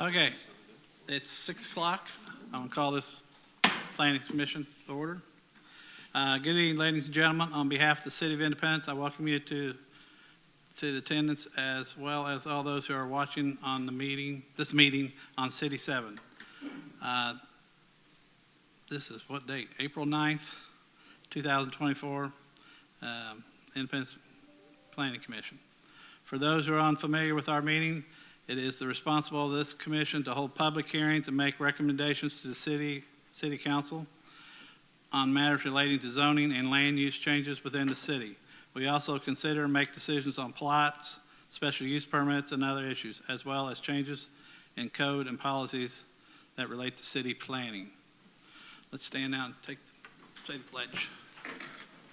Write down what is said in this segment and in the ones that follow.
Okay, it's 6 o'clock. I'm going to call this Planning Commission to order. Good evening, ladies and gentlemen. On behalf of the City of Independence, I welcome you to the attendance as well as all those who are watching on this meeting on City 7. This is what date? April 9th, 2024, Independence Planning Commission. For those who are unfamiliar with our meeting, it is the responsibility of this commission to hold public hearings and make recommendations to the city council on matters relating to zoning and land use changes within the city. We also consider and make decisions on plots, special use permits, and other issues, as well as changes in code and policies that relate to city planning. Let's stand now and say the pledge.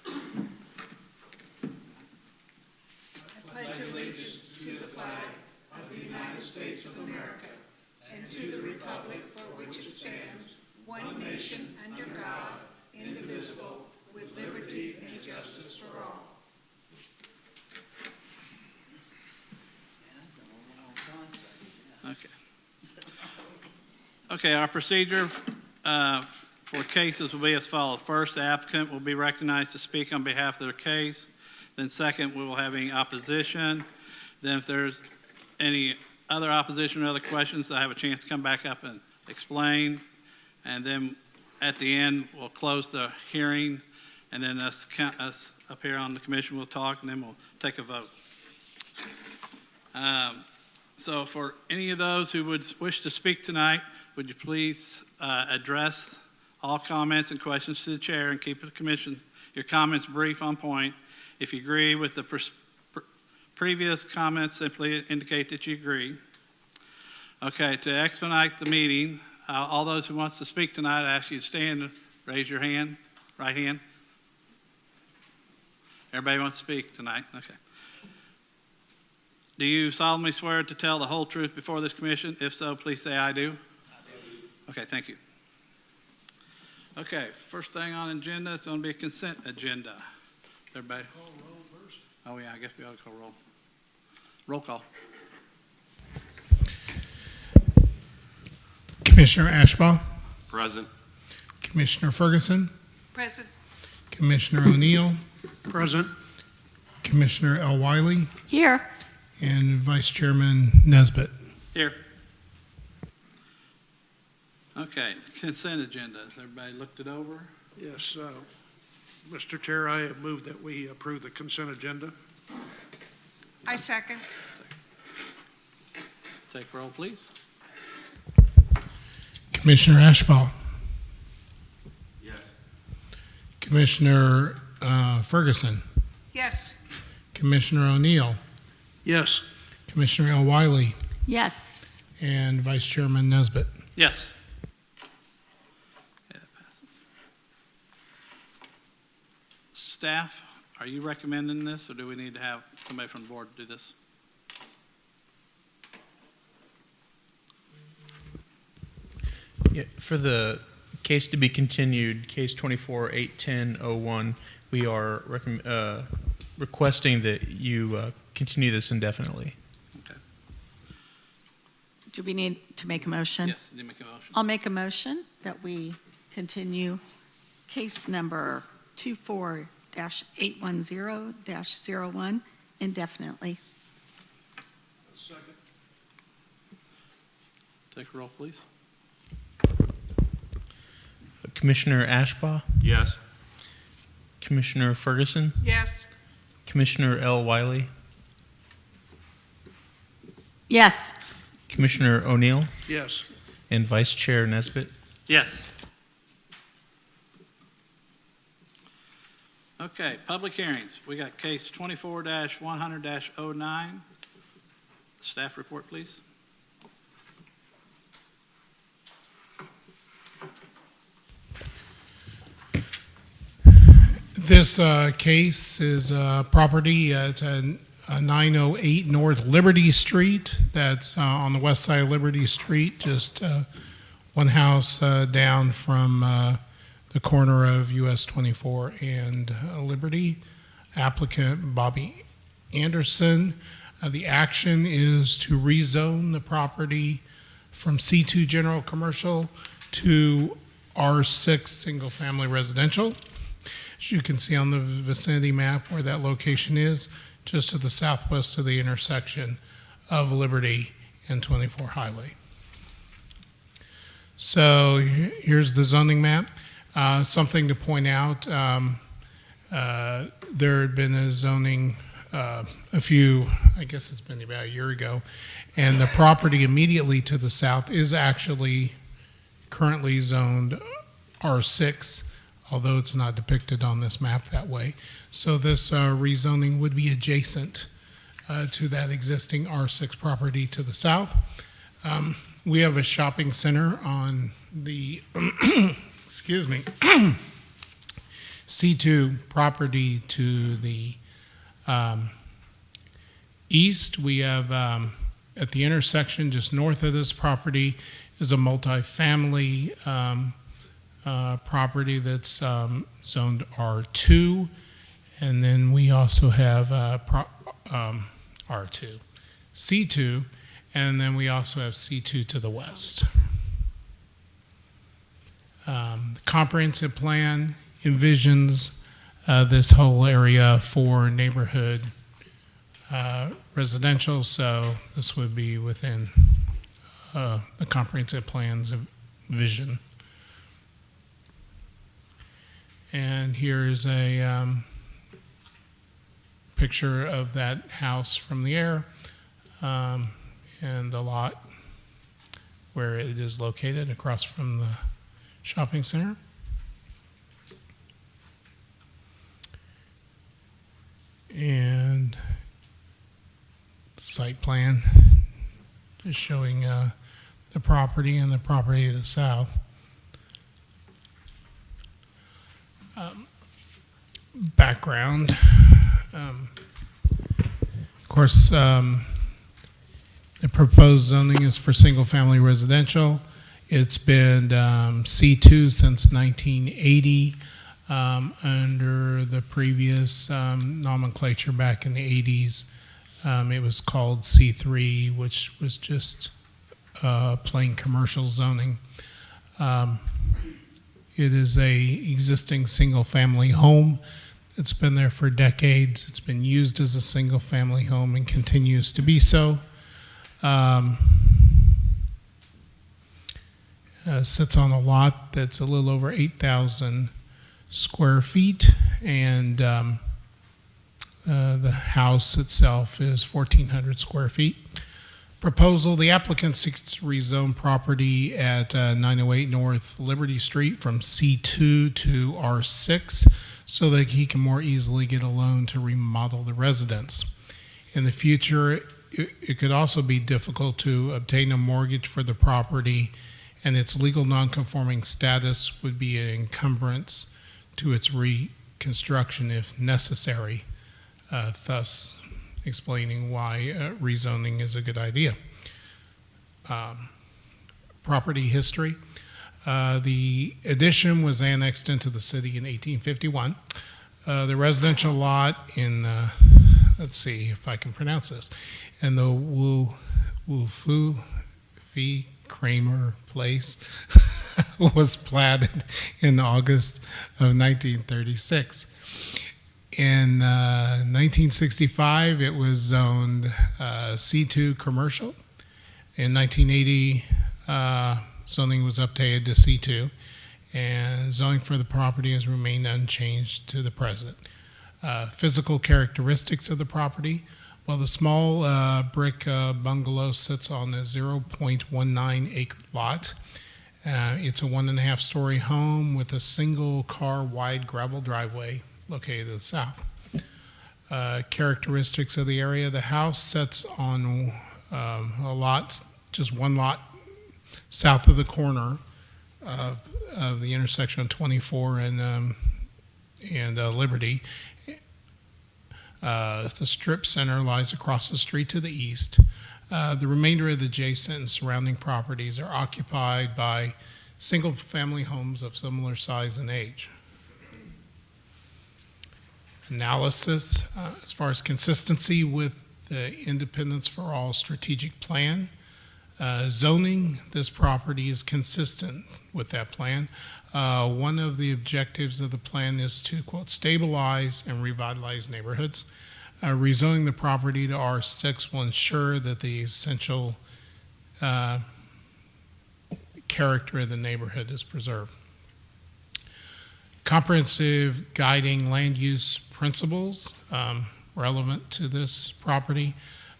I pledge allegiance to the flag of the United States of America and to the republic for which it stands, one nation under God, indivisible, with liberty and justice for all. Okay, our procedure for cases will be as follows. First, the applicant will be recognized to speak on behalf of their case. Then second, we will have any opposition. Then if there's any other opposition or other questions, they'll have a chance to come back up and explain. And then at the end, we'll close the hearing. And then us up here on the commission will talk, and then we'll take a vote. So for any of those who would wish to speak tonight, would you please address all comments and questions to the chair and keep the commission, your comments brief on point. If you agree with the previous comments, simply indicate that you agree. Okay, to expedite the meeting, all those who wants to speak tonight, I ask you to stand and raise your hand, right hand. Everybody wants to speak tonight? Okay. Do you solemnly swear to tell the whole truth before this commission? If so, please say I do. Okay, thank you. Okay, first thing on the agenda is going to be a consent agenda. Everybody? Call roll first. Oh yeah, I guess we ought to call roll. Roll call. Commissioner Ashbaugh. Present. Commissioner Ferguson. Present. Commissioner O'Neill. Present. Commissioner L. Wiley. Here. And Vice Chairman Nesbitt. Here. Okay, consent agenda. Has everybody looked it over? Yes, Mr. Chair, I have moved that we approve the consent agenda. I second. Take roll, please. Commissioner Ashbaugh. Yes. Commissioner Ferguson. Yes. Commissioner O'Neill. Yes. Commissioner L. Wiley. Yes. And Vice Chairman Nesbitt. Yes. Yeah, it passes. Staff, are you recommending this, or do we need to have somebody from the board do this? Yeah, for the case to be continued, case 24-810-01, we are requesting that you continue this indefinitely. Okay. Do we need to make a motion? Yes, did you make a motion? I'll make a motion that we continue case number 24-810-01 indefinitely. Second. Take a roll, please. Commissioner Ashbaugh, Yes. Commissioner Ferguson, Yes. Commissioner L. Wiley, Yes. Commissioner O'Neill, Yes. and Vice Chair Nesbitt. Yes. Okay, public hearings. We got case 24-100-09. Staff report, please. This case is property at 908 North Liberty Street. That's on the west side of Liberty Street, just one house down from the corner of US 24 and Liberty. Applicant Bobby Anderson. The action is to rezone the property from C2 general commercial to R6 single-family residential. As you can see on the vicinity map where that location is, just to the southwest of the intersection of Liberty and 24 Highway. So here's the zoning map. Something to point out, there had been a zoning I guess it's been about a year ago, and the property immediately to the south is actually currently zoned R6, although it's not depicted on this map that way. So this rezoning would be adjacent to that existing R6 property to the south. We have a shopping center on the, excuse me, C2 property to the east. We have at the intersection just north of this property is a multifamily property that's zoned R2, and then we also have R2, C2, and then we also have C2 to the west. The comprehensive plan envisions this whole area for neighborhood residential, so this would be within the comprehensive plan's vision. And here's a picture of that house from the air and the lot where it is located across from the shopping center. And site plan just showing the property and the property to the south. Background. Of course, the proposed zoning is for single-family residential. It's been C2 since 1980 under the previous nomenclature back in the 80s. It was called C3, which was just plain commercial zoning. It is a existing single-family home. It's been there for decades. It's been used as a single-family home and continues to be so. Sits on a lot that's a little over 8,000 square feet, and the house itself is 1,400 square feet. Proposal, the applicant seeks to rezone property at 908 North Liberty Street from C2 to R6 so that he can more easily get a loan to remodel the residence. In the future, it could also be difficult to obtain a mortgage for the property, and its legal nonconforming status would be an encumbrance to its reconstruction if necessary, thus explaining why rezoning is a good idea. Property history. The addition was annexed into the city in 1851. The residential lot in, let's see if I can pronounce this, in the Wu Fee Kramer Place was platted in August of 1936. In 1965, it was zoned C2 commercial. In 1980, zoning was updated to C2, and zoning for the property has remained unchanged to the present. Physical characteristics of the property. Well, the small brick bungalow sits on a 0.19 acre lot. It's a 1.5-story home with a single car wide gravel driveway located to the south. Characteristics of the area. The house sits on a lot, just one lot south of the corner of the intersection of 24 and Liberty. The strip center lies across the street to the east. The remainder of the adjacent and surrounding properties are occupied by single-family homes of similar size and age. Analysis, as far as consistency with the Independence for All strategic plan, Zoning this property is consistent with that plan. One of the objectives of the plan is to, quote, stabilize and revitalize neighborhoods. Rezoning the property to R6 will ensure that the essential character of the neighborhood is preserved. Comprehensive guiding land use principles relevant to this property.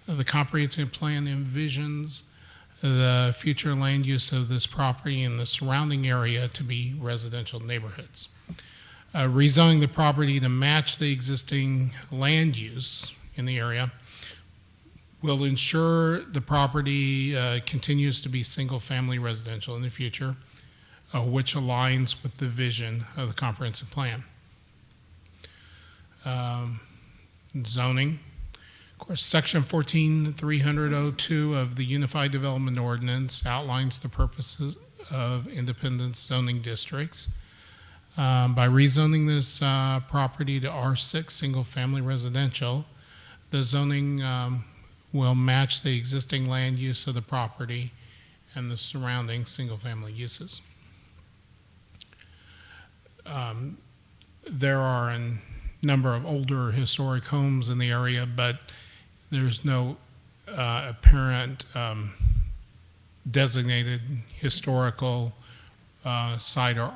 The comprehensive plan envisions the future land use of this property and the surrounding area to be residential neighborhoods. Rezoning the property to match the existing land use in the area will ensure the property continues to be single-family residential in the future, which aligns with the vision of the comprehensive plan. Zoning. Of course, Section 14302 of the Unified Development Ordinance outlines the purposes of independent zoning districts. By rezoning this property to R6 single-family residential, the zoning will match the existing land use of the property and the surrounding single-family uses. There are a number of older historic homes in the area, but there's no apparent designated historical site or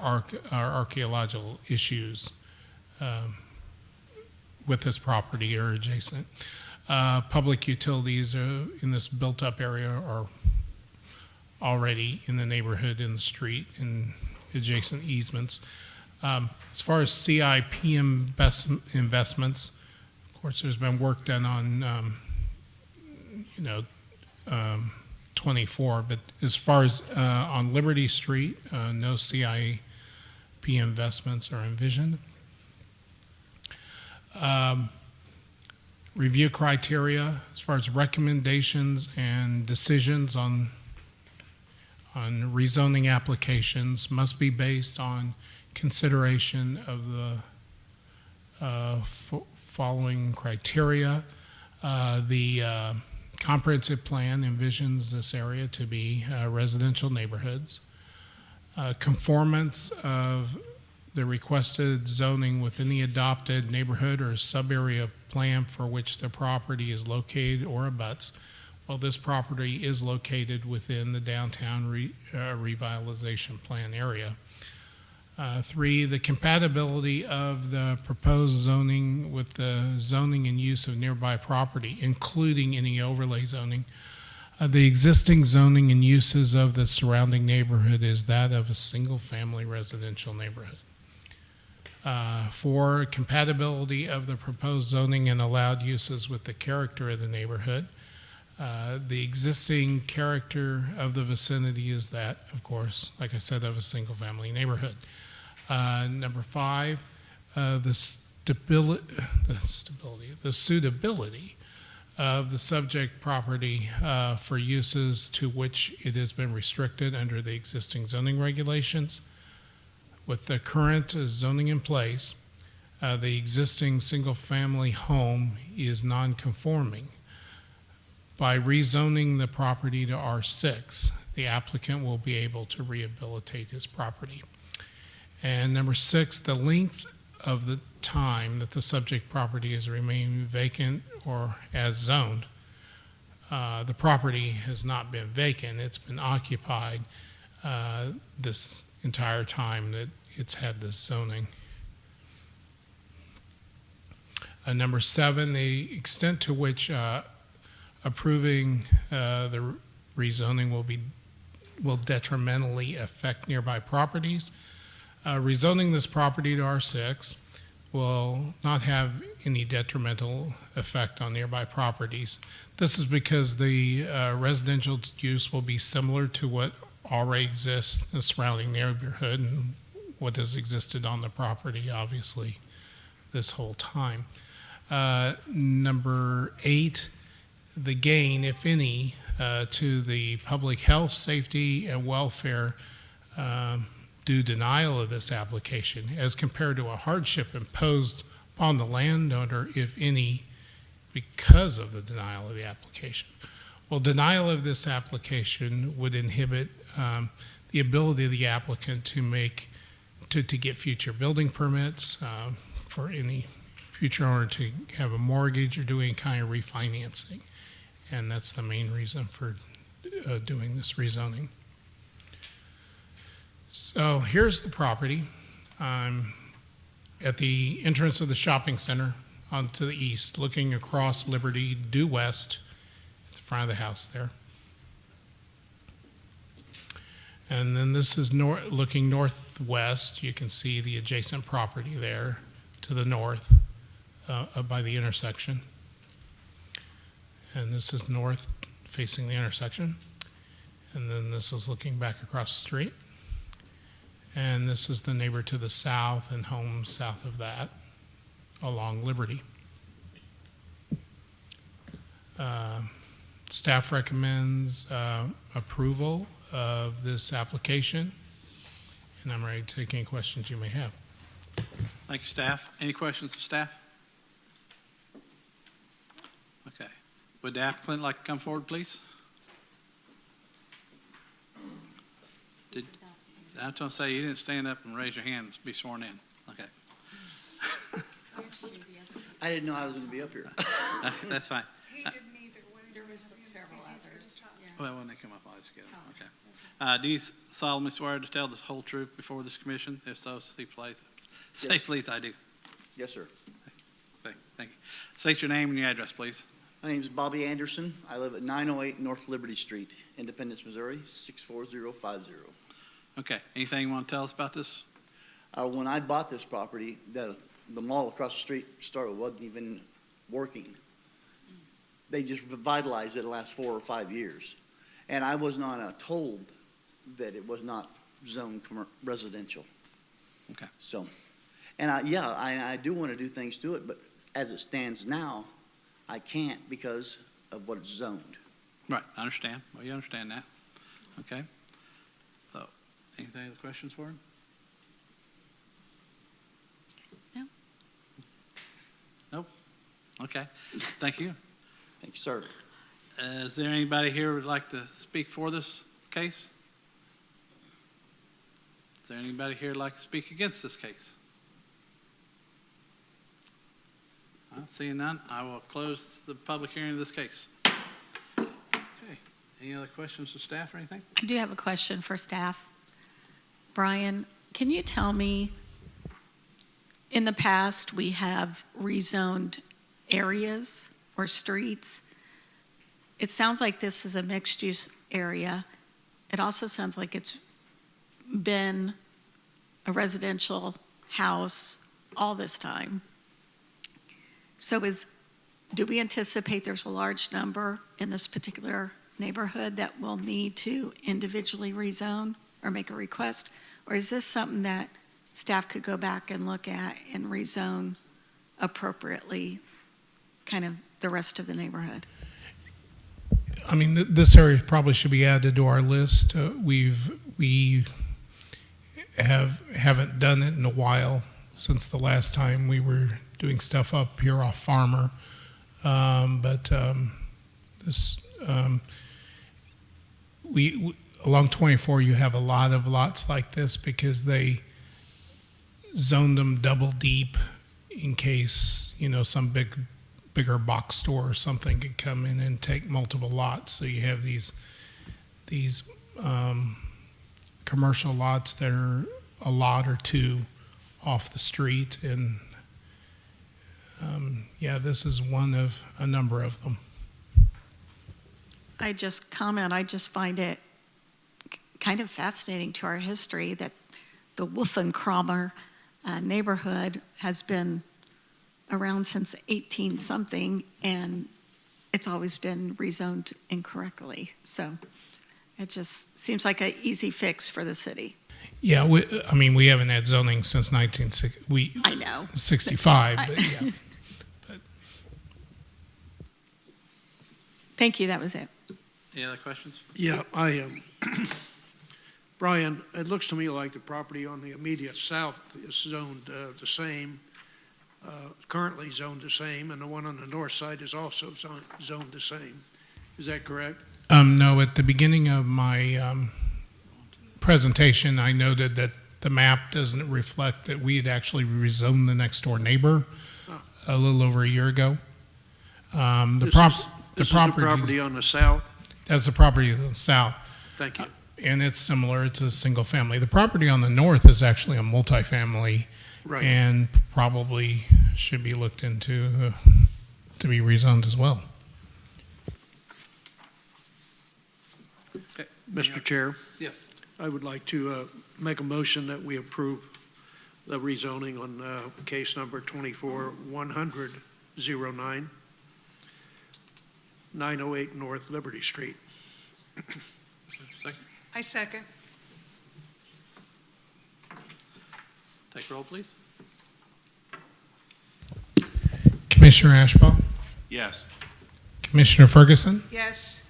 archaeological issues with this property or adjacent. Public utilities in this built-up area are already in the neighborhood, in the street, in adjacent easements. As far as CIP investments, of course, there's been work done on, 24, but as far as on Liberty Street, no CIP investments are envisioned. Review criteria, as far as recommendations and decisions on rezoning applications, must be based on consideration of the following criteria. The comprehensive plan envisions this area to be residential neighborhoods. Conformance of the requested zoning within the adopted neighborhood or sub-area plan for which the property is located or abuts. Well, this property is located within the downtown revitalization plan area. 3, the compatibility of the proposed zoning with the zoning and use of nearby property, including any overlay zoning. The existing zoning and uses of the surrounding neighborhood is that of a single-family residential neighborhood. 4, compatibility of the proposed zoning and allowed uses with the character of the neighborhood. The existing character of the vicinity is that, of course, like I said, of a single-family neighborhood. Number 5, the suitability of the subject property for uses to which it has been restricted under the existing zoning regulations. With the current zoning in place, the existing single-family home is non-conforming. By rezoning the property to R6, the applicant will be able to rehabilitate his property. And number 6, the length of the time that the subject property has remained vacant or as zoned. The property has not been vacant, it's been occupied this entire time that it's had this zoning. Number 7, the extent to which approving the rezoning will detrimentally affect nearby properties. Rezoning this property to R6 will not have any detrimental effect on nearby properties. This is because the residential use will be similar to what already exists in the surrounding neighborhood and what has existed on the property, obviously, this whole time. Number 8, the gain, if any, to the public health, safety, and welfare due denial of this application as compared to a hardship imposed upon the landowner, if any, because of the denial of the application. Well, denial of this application would inhibit the ability of the applicant to get future building permits, for any future owner to have a mortgage or do any kind of refinancing. And that's the main reason for doing this rezoning. So here's the property. At the entrance of the shopping center onto the east, looking across Liberty due west at the front of the house there. And then this is looking northwest. You can see the adjacent property there to the north by the intersection. And this is north facing the intersection. And then this is looking back across the street. And this is the neighbor to the south and home south of that along Liberty. Staff recommends approval of this application, and I'm ready to take any questions you may have. Thank you, staff. Any questions of staff? Okay. Would the applicant like to come forward, please? I was going to say, you didn't stand up and raise your hand and be sworn in. Okay. I didn't know I was going to be up here. That's fine. He didn't either. There was several others. Well, when they come up, I'll just get them. Okay. Do you solemnly swear to tell the whole truth before this commission? If so, say please, I do. Yes, sir. Thank you. State your name and your address, please. My name is Bobby Anderson. I live at 908 North Liberty Street, Independence, Missouri, 64050. Okay. Anything you want to tell us about this? When I bought this property, the mall across the street wasn't even working. They just revitalized it the last 4 or 5 years. And I was not told that it was not zoned residential. Okay. So, and I do want to do things to it, but as it stands now, I can't because of what it's zoned. Right. I understand. Well, you understand that. Okay. So, any other questions for him? No. Nope. Okay. Thank you. Thank you, sir. Is there anybody here who would like to speak for this case? Is there anybody here who would like to speak against this case? Seeing none, I will close the public hearing of this case. Okay. Any other questions of staff or anything? I do have a question for staff. Brian, can you tell me, in the past, we have rezoned areas or streets. It sounds like this is a mixed-use area. It also sounds like it's been a residential house all this time. So do we anticipate there's a large number in this particular neighborhood that will need to individually rezone or make a request? Or is this something that staff could go back and look at and rezone appropriately, kind of the rest of the neighborhood? I mean, this area probably should be added to our list. We haven't done it in a while since the last time we were doing stuff up here off Farmer. We along 24, you have a lot of lots like this because they zoned them double deep in case, some bigger box store or something could come in and take multiple lots. So you have these commercial lots that are a lot or two off the street, and this is one of a number of them. I just find it kind of fascinating to our history that the Wolfenkramer neighborhood has been around since 18-something, and it's always been rezoned incorrectly. So it just seems like an easy fix for the city. Yeah, we haven't had zoning since 1965. I know. 65, but yeah. Thank you, that was it. Any other questions? Yeah, Brian, it looks to me like the property on the immediate south is zoned the same, currently zoned the same, and the one on the north side is also zoned the same. Is that correct? No, at the beginning of my presentation, I noted that the map doesn't reflect that we had actually rezoned the next door neighbor a little over a year ago. The This is the property, property on the south? that's the property to the south, Thank you. and it's similar. It's a single family. The property on the north is actually a multifamily, Right. and probably should be looked into to be rezoned as well. Okay. Mr. Chair, Yeah. I would like to make a motion that we approve the rezoning on case number 24-100-09, 908 North Liberty Street. Second. I second. Take roll, please. Commissioner Ashbaugh, Yes. Commissioner Ferguson, Yes.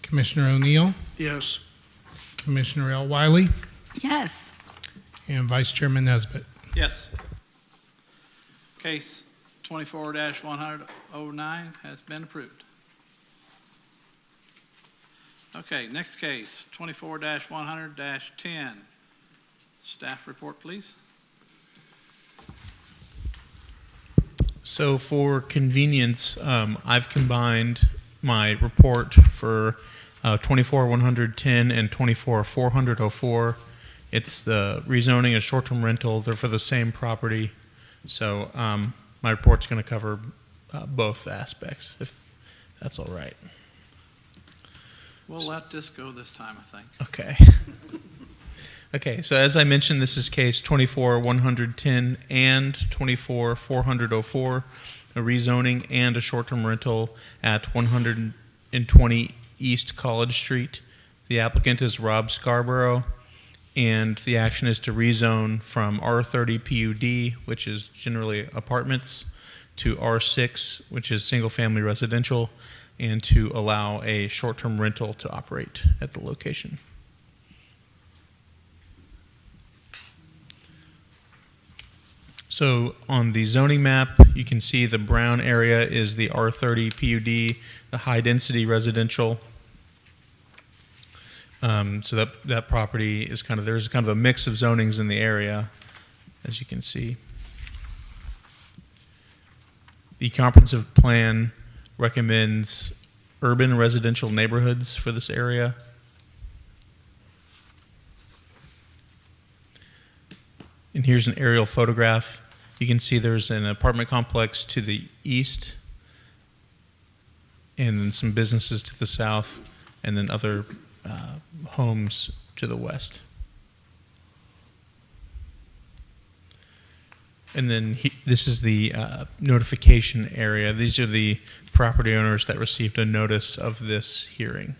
Commissioner O'Neill, Yes. Commissioner L. Wiley, Yes. and Vice Chairman Nesbitt. Yes. Case 24-100-09 has been approved. Okay, next case, 24-100-10. Staff report, please. So for convenience, I've combined my report for 24-110 and 24-400-04. It's the rezoning and short-term rental. They're for the same property. So my report's going to cover both aspects, if that's all right. We'll let this go this time, I think. Okay. Okay, so as I mentioned, this is case 24-110 and 24-400-04, a rezoning and a short-term rental at 120 East College Street. The applicant is Rob Scarborough, and the action is to rezone from R30 PUD, which is generally apartments, to R6, which is single-family residential, and to allow a short-term rental to operate at the location. So on the zoning map, you can see the brown area is the R30 PUD, the high-density residential. So that property is there's kind of a mix of zonings in the area, as you can see. The comprehensive plan recommends urban residential neighborhoods for this area. And here's an aerial photograph. You can see there's an apartment complex to the east, and then some businesses to the south, and then other homes to the west. And then this is the notification area. These are the property owners that received a notice of this hearing.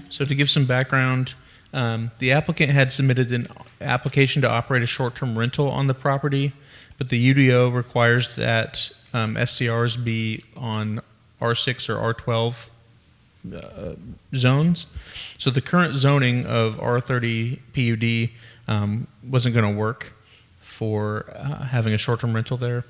So to give some background, the applicant had submitted an application to operate a short-term rental on the property, but the UDO requires that STRs be on R6 or R12 zones. So the current zoning of R30 PUD wasn't going to work for having a short-term rental there.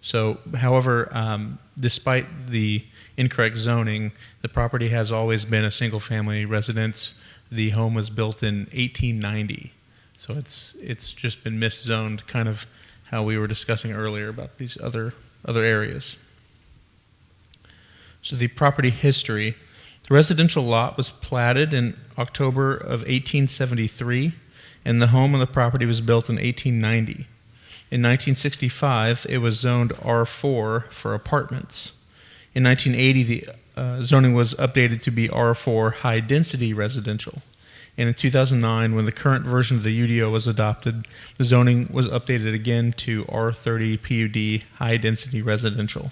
So, however, despite the incorrect zoning, the property has always been a single-family residence. The home was built in 1890, so it's just been miszoned, kind of how we were discussing earlier about these other areas. So the property history: the residential lot was platted in October of 1873, and the home on the property was built in 1890. In 1965, it was zoned R4 for apartments. In 1980, the zoning was updated to be R4 high-density residential. And in 2009, when the current version of the UDO was adopted, the zoning was updated again to R30 PUD high-density residential.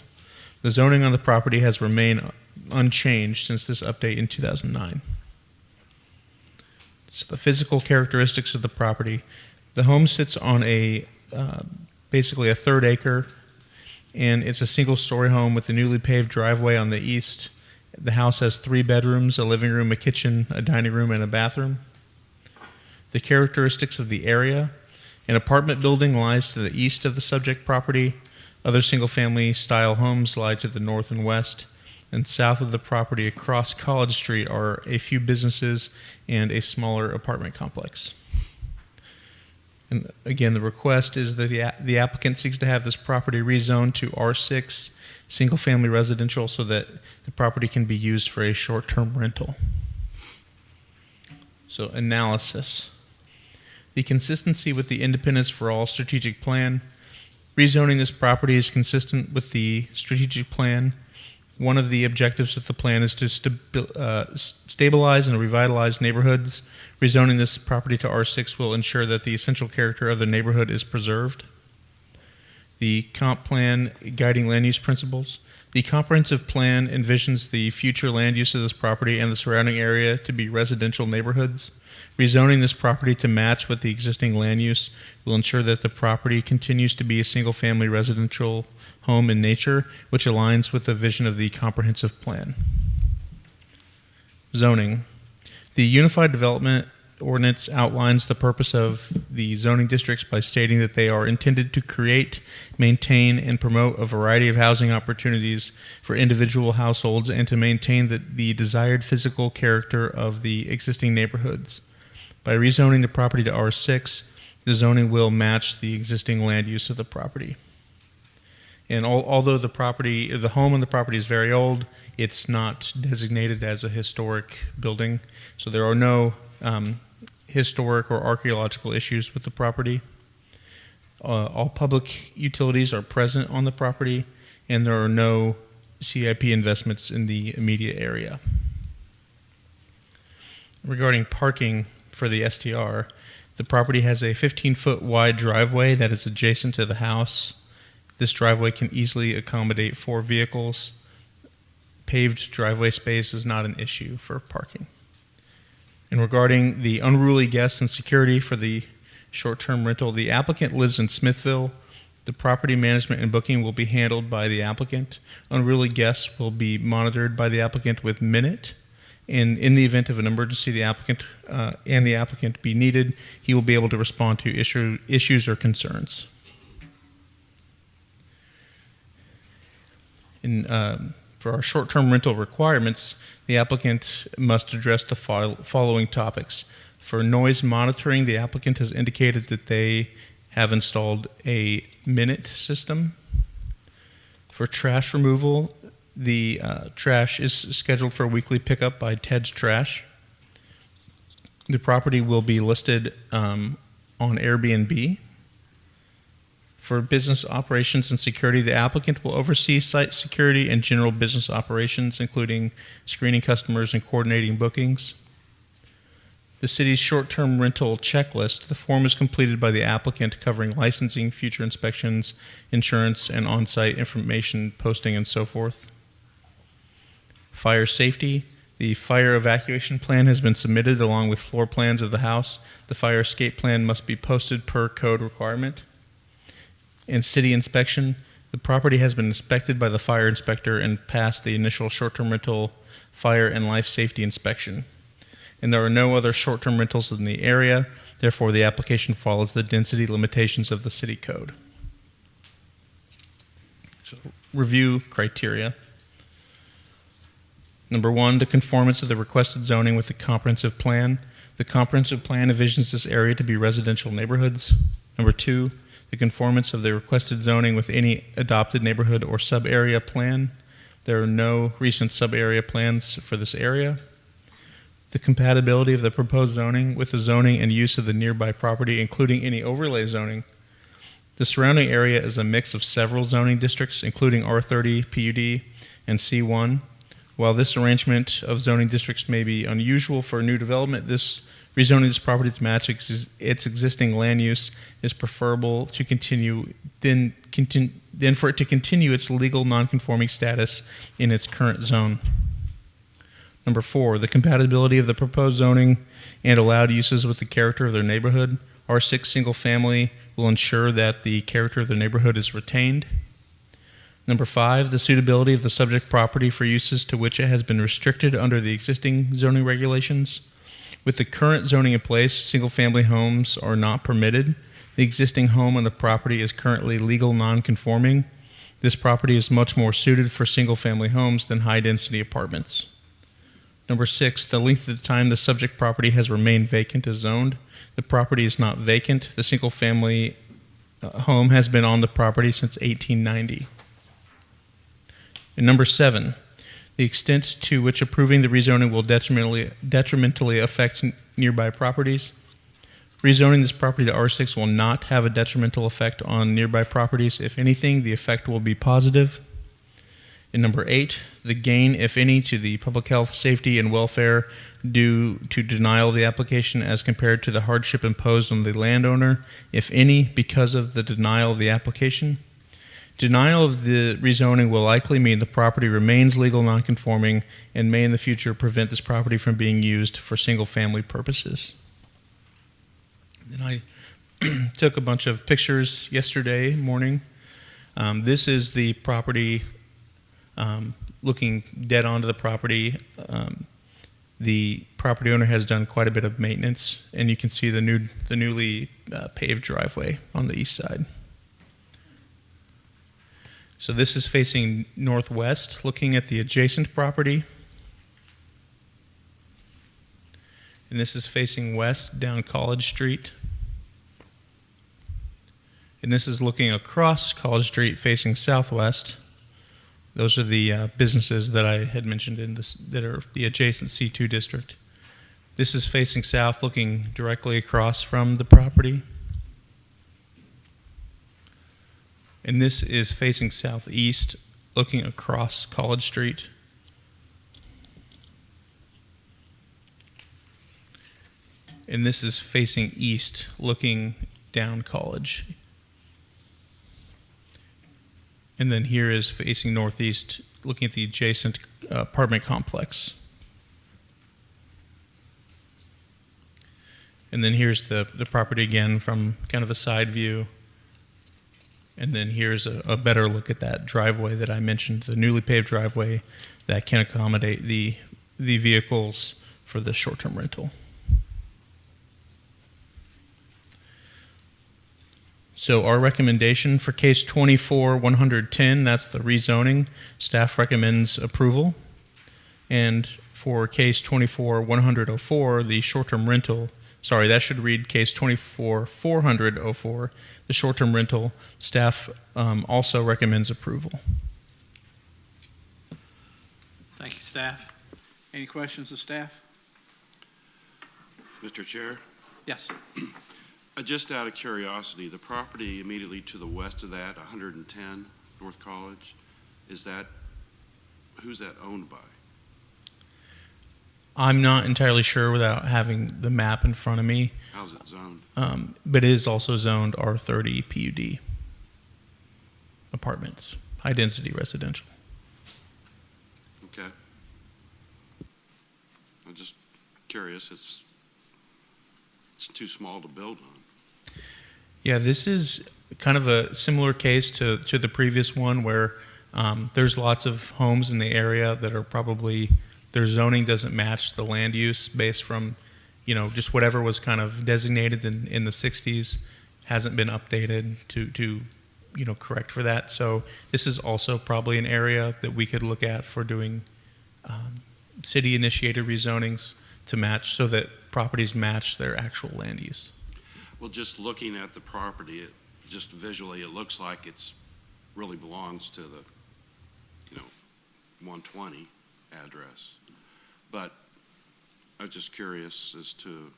The zoning on the property has remained unchanged since this update in 2009. So the physical characteristics of the property: the home sits on basically a third acre, and it's a single-story home with a newly paved driveway on the east. The house has 3 bedrooms, a living room, a kitchen, a dining room, and a bathroom. the characteristics of the area. An apartment building lies to the east of the subject property. Other single-family style homes lie to the north and west. And south of the property across College Street are a few businesses and a smaller apartment complex. And again, the request is that the applicant seeks to have this property rezoned to R6, single-family residential, so that the property can be used for a short-term rental. So, analysis. The consistency with the Independence for All strategic plan. Rezoning this property is consistent with the strategic plan. One of the objectives of the plan is to stabilize and revitalize neighborhoods. Rezoning this property to R6 will ensure that the essential character of the neighborhood is preserved. The comp plan guiding land use principles. The comprehensive plan envisions the future land use of this property and the surrounding area to be residential neighborhoods. Rezoning this property to match with the existing land use will ensure that the property continues to be a single-family residential home in nature, which aligns with the vision of the comprehensive plan. Zoning. The Unified Development Ordinance outlines the purpose of the zoning districts by stating that they are intended to create, maintain, and promote a variety of housing opportunities for individual households and to maintain the desired physical character of the existing neighborhoods. By rezoning the property to R6, the zoning will match the existing land use of the property. And although the home on the property is very old, it's not designated as a historic building, so there are no historic or archaeological issues with the property. All public utilities are present on the property, and there are no CIP investments in the immediate area. Regarding parking for the STR, the property has a 15-foot wide driveway that is adjacent to the house. This driveway can easily accommodate 4 vehicles. Paved driveway space is not an issue for parking. And regarding the unruly guests and security for the short-term rental, the applicant lives in Smithville. The property management and booking will be handled by the applicant. Unruly guests will be monitored by the applicant with Minute. And in the event of an emergency, the applicant be needed, he will be able to respond to issues or concerns. For our short-term rental requirements, the applicant must address the following topics. For noise monitoring, the applicant has indicated that they have installed a Minute system. For trash removal, the trash is scheduled for weekly pickup by Ted's Trash. The property will be listed on Airbnb. For business operations and security, the applicant will oversee site security and general business operations, including screening customers and coordinating bookings. The city's short-term rental checklist, the form is completed by the applicant covering licensing, future inspections, insurance, and on-site information posting and so forth. Fire safety, the fire evacuation plan has been submitted along with floor plans of the house. The fire escape plan must be posted per code requirement. And city inspection, the property has been inspected by the fire inspector and passed the initial short-term rental fire and life safety inspection. And there are no other short-term rentals in the area, therefore the application follows the density limitations of the city code. So, review criteria. Number 1, the conformance of the requested zoning with the comprehensive plan. The comprehensive plan envisions this area to be residential neighborhoods. Number 2, the conformance of the requested zoning with any adopted neighborhood or sub-area plan. There are no recent sub-area plans for this area. The compatibility of the proposed zoning with the zoning and use of the nearby property, including any overlay zoning. The surrounding area is a mix of several zoning districts, including R30, PUD, and C1. While this arrangement of zoning districts may be unusual for new development, rezoning this property to match its existing land use is preferable to continue, then for it to continue its legal nonconforming status in its current zone. Number 4, the compatibility of the proposed zoning and allowed uses with the character of their neighborhood. R6 single family will ensure that the character of the neighborhood is retained. Number 5, the suitability of the subject property for uses to which it has been restricted under the existing zoning regulations. With the current zoning in place, single-family homes are not permitted. The existing home on the property is currently legal non-conforming. This property is much more suited for single-family homes than high-density apartments. Number 6, the length of the time the subject property has remained vacant is zoned. The property is not vacant. The single-family home has been on the property since 1890. And number 7, the extent to which approving the rezoning will detrimentally affect nearby properties. Rezoning this property to R6 will not have a detrimental effect on nearby properties. If anything, the effect will be positive. And number 8, the gain, if any, to the public health, safety, and welfare due to denial of the application as compared to the hardship imposed on the landowner, if any, because of the denial of the application. Denial of the rezoning will likely mean the property remains legal nonconforming and may in the future prevent this property from being used for single-family purposes. And I took a bunch of pictures yesterday morning. This is the property looking dead onto the property. The property owner has done quite a bit of maintenance, and you can see the newly paved driveway on the east side. So this is facing northwest, looking at the adjacent property. And this is facing west down College Street. And this is looking across College Street facing southwest. Those are the businesses that I had mentioned in this, that are the adjacent C2 district. This is facing south, looking directly across from the property. And this is facing southeast, looking across College Street. And this is facing east, looking down College. And then here is facing northeast, looking at the adjacent apartment complex. And then here's the property again from kind of a side view. And then here's a better look at that driveway that I mentioned, the newly paved driveway that can accommodate the vehicles for the short-term rental. So our recommendation for case 24-110, that's the rezoning, staff recommends approval. And for case 24-100-04, the short-term rental, sorry, that should read case 24-400-04, the short-term rental, staff also recommends approval. Thank you, staff. Any questions of staff? Mr. Chair, Yes. just out of curiosity, the property immediately to the west of that, 110 North College, who's that owned by? I'm not entirely sure without having the map in front of me, How's it zoned? but it is also zoned R30 PUD apartments, high-density residential. Okay. I'm just curious. It's too small to build on. Yeah, this is kind of a similar case to the previous one where there's lots of homes in the area that are probably, their zoning doesn't match the land use based from, just whatever was kind of designated in the 60s hasn't been updated to correct for that. So this is also probably an area that we could look at for doing city-initiated rezonings to match so that properties match their actual land use. Well, just looking at the property, just visually, it looks like it's really belongs to the, 120 address. But I was just curious as to,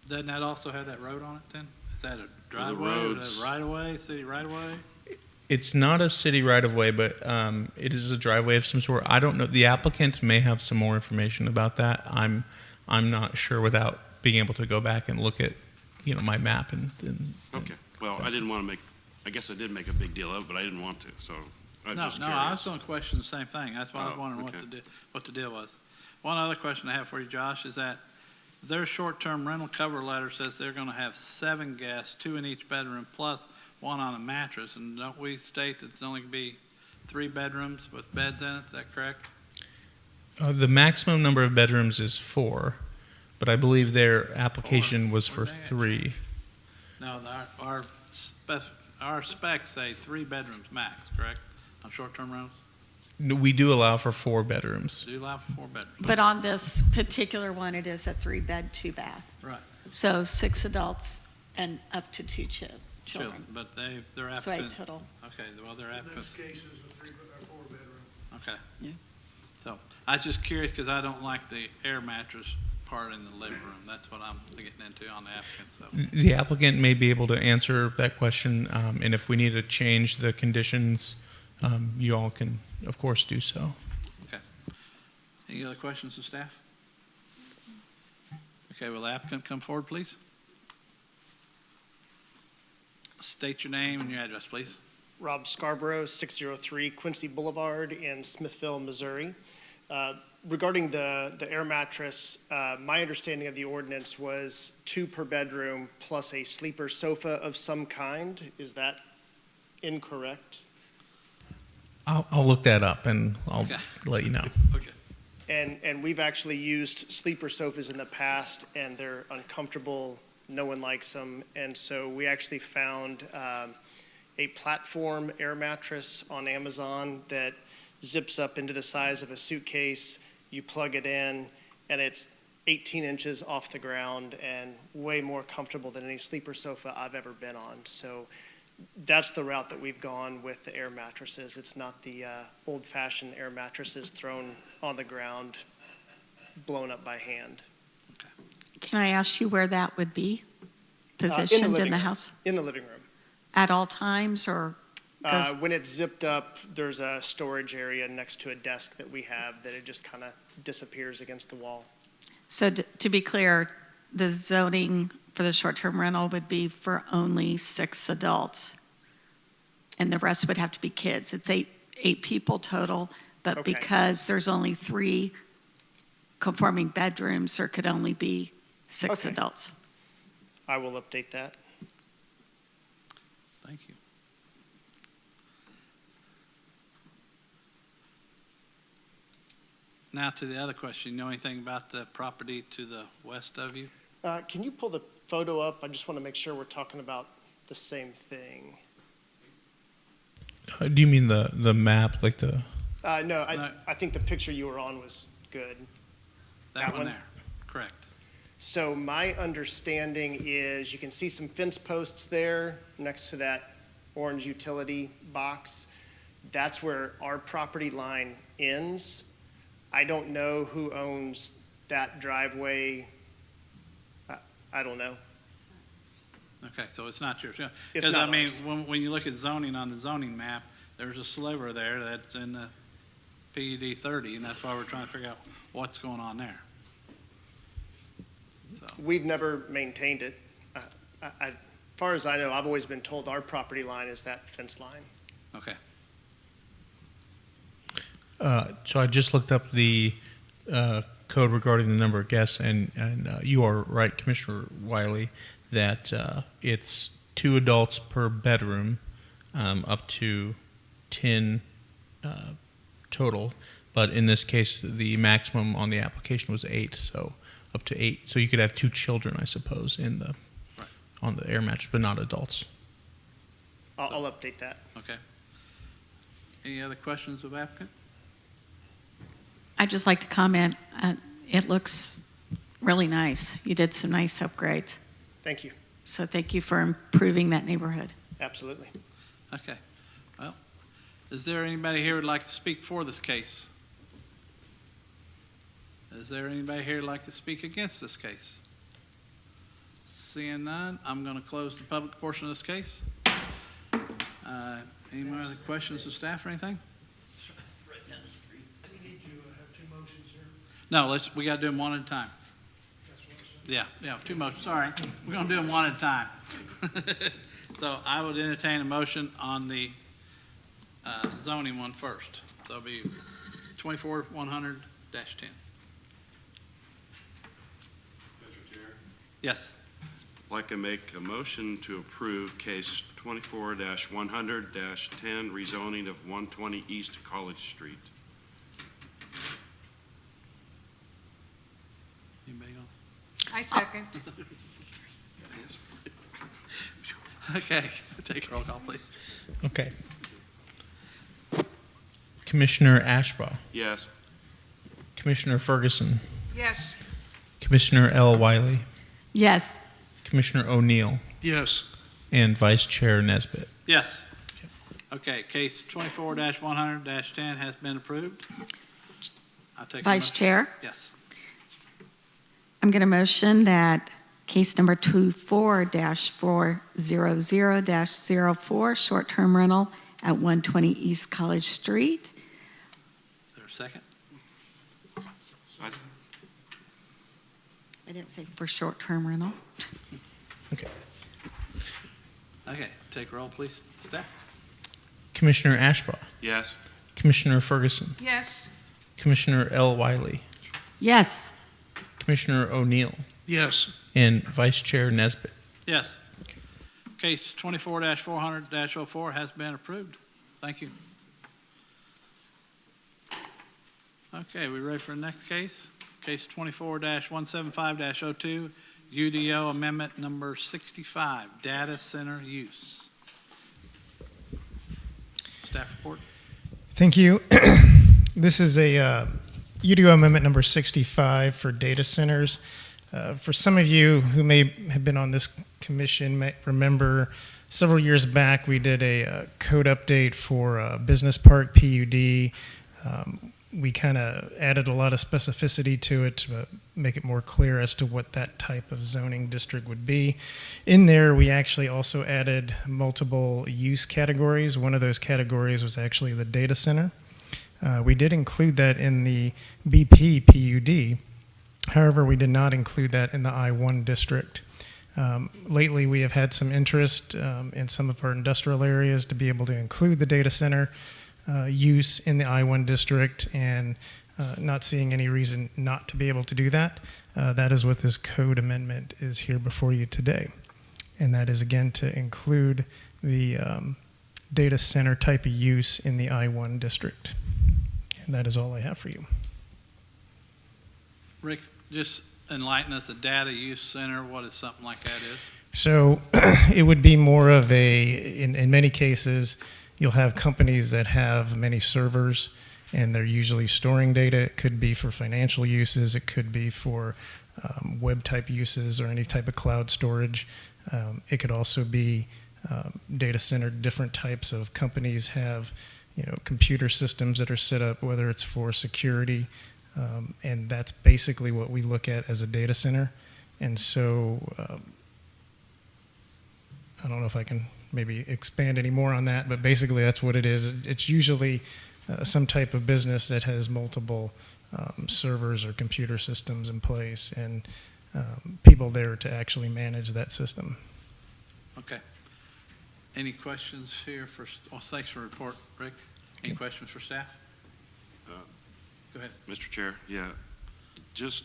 Doesn't that also have that road on it then? Is that a driveway, roads- a right-of-way, city right-of-way? It's not a city right-of-way, but it is a driveway of some sort. I don't know. The applicant may have some more information about that. I'm not sure without being able to go back and look at, my map and okay. Well, I didn't want to I guess I did make a big deal of it, but I didn't want to, so I was No, just no, curious. I was going to question the same thing. That's why I was Oh, wondering okay. what the deal was. One other question I have for you, Josh, is that their short-term rental cover letter says they're going to have 7 guests, 2 in each bedroom, plus 1 on a mattress. And don't we state that it's only going to be 3 bedrooms with beds in it? Is that correct? the maximum number of bedrooms is 4, but I believe their application was for 3. No, our specs say 3 bedrooms max, correct, on short-term rentals? No, we do allow for 4 bedrooms. Do you allow for 4 bedrooms? But on this particular one, it is a 3-bed, 2-bath. Right. So 6 adults and up to 2 children. Children, but their So a applicants. total. Okay, well, their applicants, case is a 4-bedroom. okay. Yeah. So, I was just curious, because I don't like the air mattress part in the living room. That's what I'm getting into on the applicants, so. The applicant may be able to answer that question, and if we need to change the conditions, you all can, of course, do so. Okay. Any other questions of staff? Okay, will the applicant come forward, please? State your name and your address, please. Rob Scarborough, 603 Quincy Boulevard in Smithville, Missouri. Regarding the air mattress, my understanding of the ordinance was 2 per bedroom plus a sleeper sofa of some kind. Is that incorrect? I'll look that up and I'll Okay. let you know. Okay. And we've actually used sleeper sofas in the past, and they're uncomfortable. No one likes them. And so we actually found a platform air mattress on Amazon that zips up into the size of a suitcase. You plug it in, and it's 18 inches off the ground and way more comfortable than any sleeper sofa I've ever been on. So that's the route that we've gone with the air mattresses. It's not the old-fashioned air mattresses thrown on the ground, blown up by hand. Can I ask you where that would be In the positioned in living the room. house? In the living room. At all times, or goes, When it's zipped up, there's a storage area next to a desk that we have that it just kind of disappears against the wall. so to be clear, the zoning for the short-term rental would be for only 6 adults, and the rest would have to be kids. It's eight people total, but Okay. because there's only 3 conforming bedrooms, there could only be 6 Okay. adults. I will update that. Thank you. Now to the other question. You know anything about the property to the west of you? Can you pull the photo up? I just want to make sure we're talking about the same thing. Do you mean the map, like the? No, No. I think the picture you were on was good. That That one one? there, correct. So my understanding is you can see some fence posts there next to that orange utility box. That's where our property line ends. I don't know who owns that driveway. I don't know. Okay, so it's not yours. It's Because, not I mean, ours. when you look at zoning on the zoning map, there's a sliver there that's in the PUD 30, and that's why we're trying to figure out what's going on there. So, We've never maintained it. As far as I know, I've always been told our property line is that fence line. okay. So I just looked up the code regarding the number of guests, and you are right, Commissioner Wiley, that it's 2 adults per bedroom, up to 10 total. But in this case, the maximum on the application was 8, so up to 8. So you could have 2 children, I suppose, in the Right. on the air match, but not adults. I'll update that. Okay. Any other questions of applicant? I'd just like to comment, it looks really nice. You did some nice upgrades. Thank you. So thank you for improving that neighborhood. Absolutely. Okay. Well, is there anybody here who'd like to speak for this case? Is there anybody here who'd like to speak against this case? Seeing none, I'm going to close the public portion of this case. Any more other questions of staff or anything? We need to have 2 motions here. No, we got to do them one at a time. Yeah, 2 motions, sorry. We're going to do them one at a time. So I would entertain a motion on the zoning one first. So it'll be 24-100-10. Mr. Chair? Yes. I'd like to make a motion to approve case 24-100-10, rezoning of 120 East College Street. Anybody else? I second. Okay, take a roll call, please. Okay. Commissioner Ashbaugh, Yes. Commissioner Ferguson, Yes. Commissioner L. Wiley, Yes. Commissioner O'Neill, Yes. and Vice Chair Nesbitt. Yes. Okay, case 24-100-10 has been approved. I'll take a Vice motion. Chair, Yes. I'm going to motion that case number 24-400-04, short-term rental at 120 East College Street. Is there a second? I- I didn't say for short-term rental. Okay. Okay, take roll, please. Staff? Commissioner Ashbaugh, Yes. Commissioner Ferguson, Yes. Commissioner L. Wiley, Yes. Commissioner O'Neill, Yes. and Vice Chair Nesbitt. Yes. Case 24-400-04 has been approved. Thank you. Okay, we ready for the next case? Case 24-175-02, UDO Amendment Number 65, Data Center Use. Staff report? Thank you. This is a UDO amendment number 65 for data centers. For some of you who may have been on this commission may remember several years back we did a code update for Business Park PUD. We kind of added a lot of specificity to it to make it more clear as to what that type of zoning district would be. In there, we actually also added multiple use categories. One of those categories was actually the data center. We did include that in the BP PUD. However, we did not include that in the I-1 district. Lately, we have had some interest in some of our industrial areas to be able to include the data center use in the I-1 district, and not seeing any reason not to be able to do that. That is what this code amendment is here before you today. And that is, again, to include the data center type of use in the I-1 district. And that is all I have for you. Rick, just enlighten us, the data use center, what is something like that is? So it would be more of in many cases, you'll have companies that have many servers and they're usually storing data. It could be for financial uses. It could be for web type uses or any type of cloud storage. It could also be data center. Different types of companies have, computer systems that are set up, whether it's for security, and that's basically what we look at as a data center. And so I don't know if I can maybe expand any more on that, but basically that's what it is. It's usually some type of business that has multiple servers or computer systems in place and people there to actually manage that system. Okay. Any questions here for, thanks for the report, Rick. Any questions for staff? Go ahead. Mr. Chair, yeah, just,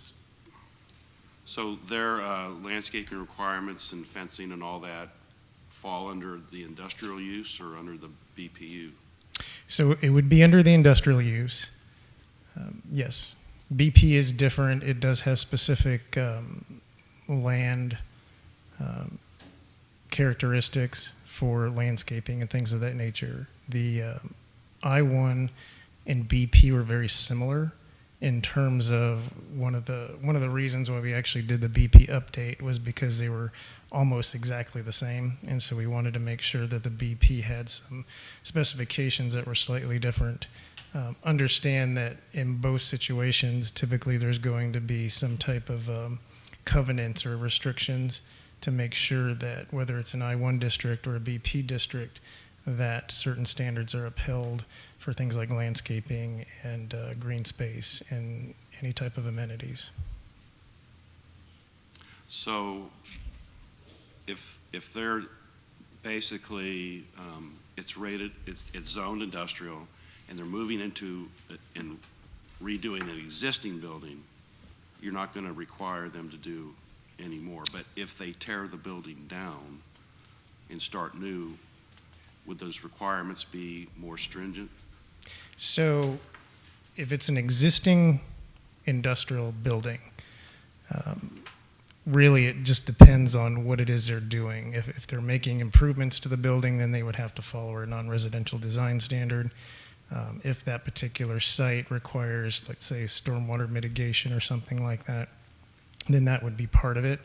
so their landscaping requirements and fencing and all that fall under the industrial use or under the BPU? So it would be under the industrial use. Yes. BP is different. It does have specific land characteristics for landscaping and things of that nature. The I-1 and BP were very similar in terms of one of the reasons why we actually did the BP update was because they were almost exactly the same, and so we wanted to make sure that the BP had some specifications that were slightly different. Understand that in both situations, typically there's going to be some type of covenants or restrictions to make sure that whether it's an I-1 district or a BP district, that certain standards are upheld for things like landscaping and green space and any type of amenities. So if they're basically, it's rated, it's zoned industrial, and they're moving into and redoing an existing building, you're not going to require them to do any more. But if they tear the building down and start new, would those requirements be more stringent? So if it's an existing industrial building, really, it just depends on what it is they're doing. If they're making improvements to the building, then they would have to follow our non-residential design standard. If that particular site requires, let's say, stormwater mitigation or something like that, then that would be part of it.